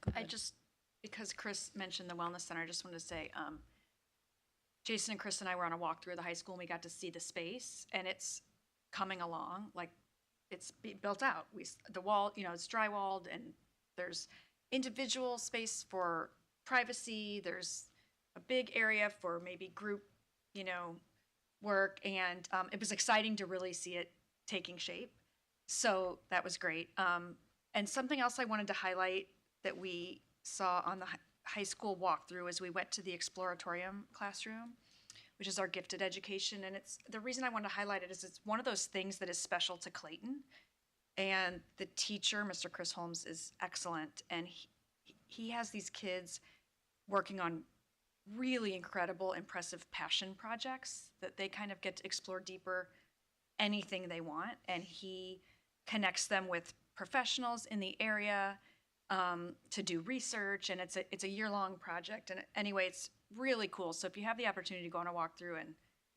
Go I ahead. just, because Chris mentioned the Wellness Center, I just wanted to say, Jason and Chris and I were on a walk through the high school and we got to see the space, and it's coming along, like it's built out. The wall, it's drywalled, and there's individual space for privacy. There's a big area for maybe group, work, and it was exciting to really see it taking shape. So that was great. And something else I wanted to highlight that we saw on the high school walkthrough is we went to the Exploratorium classroom, which is our gifted education. And it's the reason I want to highlight it is it's one of those things that is special to Clayton. And the teacher, Mr. Chris Holmes, is excellent. And he has these kids working on really incredible, impressive passion projects that they kind of get to explore deeper anything they want. And he connects them with professionals in the area to do research, and it's a year-long project. And anyway, it's really cool. So if you have the opportunity to go on a walkthrough and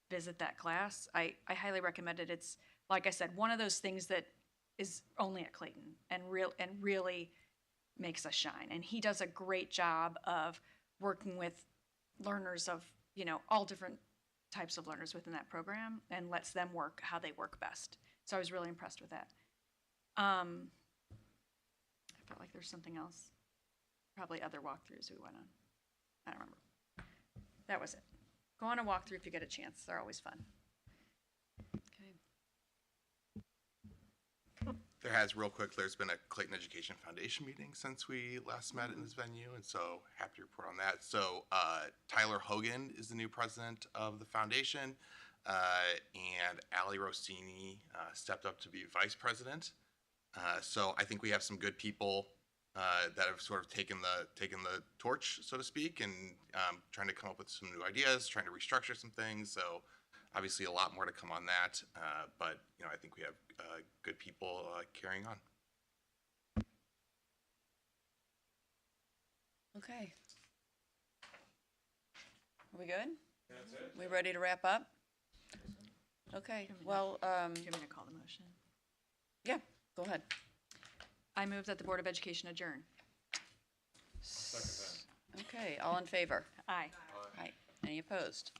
visit that class, I highly recommend it. It's, like I said, one of those things that is only at Clayton and really makes us shine. And he does a great job of working with learners of, all different types of learners within that program, and lets them work how they work best. So I was really impressed with that. I felt like there's something else. Probably other walkthroughs we went on. I don't remember. That was it. Go on a walkthrough if you get a chance. They're always fun. There has, real quick, there's been a Clayton Education Foundation meeting since we last met in this venue, and so happy to report on that. So Tyler Hogan is the new president of the foundation, and Ali Rossini stepped up to be vice president. So I think we have some good people that have sort of taken the torch, so to speak, and trying to come up with some new ideas, trying to restructure some things. So obviously a lot more to come on that, but I think we have good people carrying on. Okay. Are we good? That's it. We ready to wrap up? Okay, well, Do you want me to call the motion? yeah, go ahead. I move that the Board of Education adjourn. Okay, all in favor? Aye. Aye. Any opposed?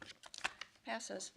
Passes.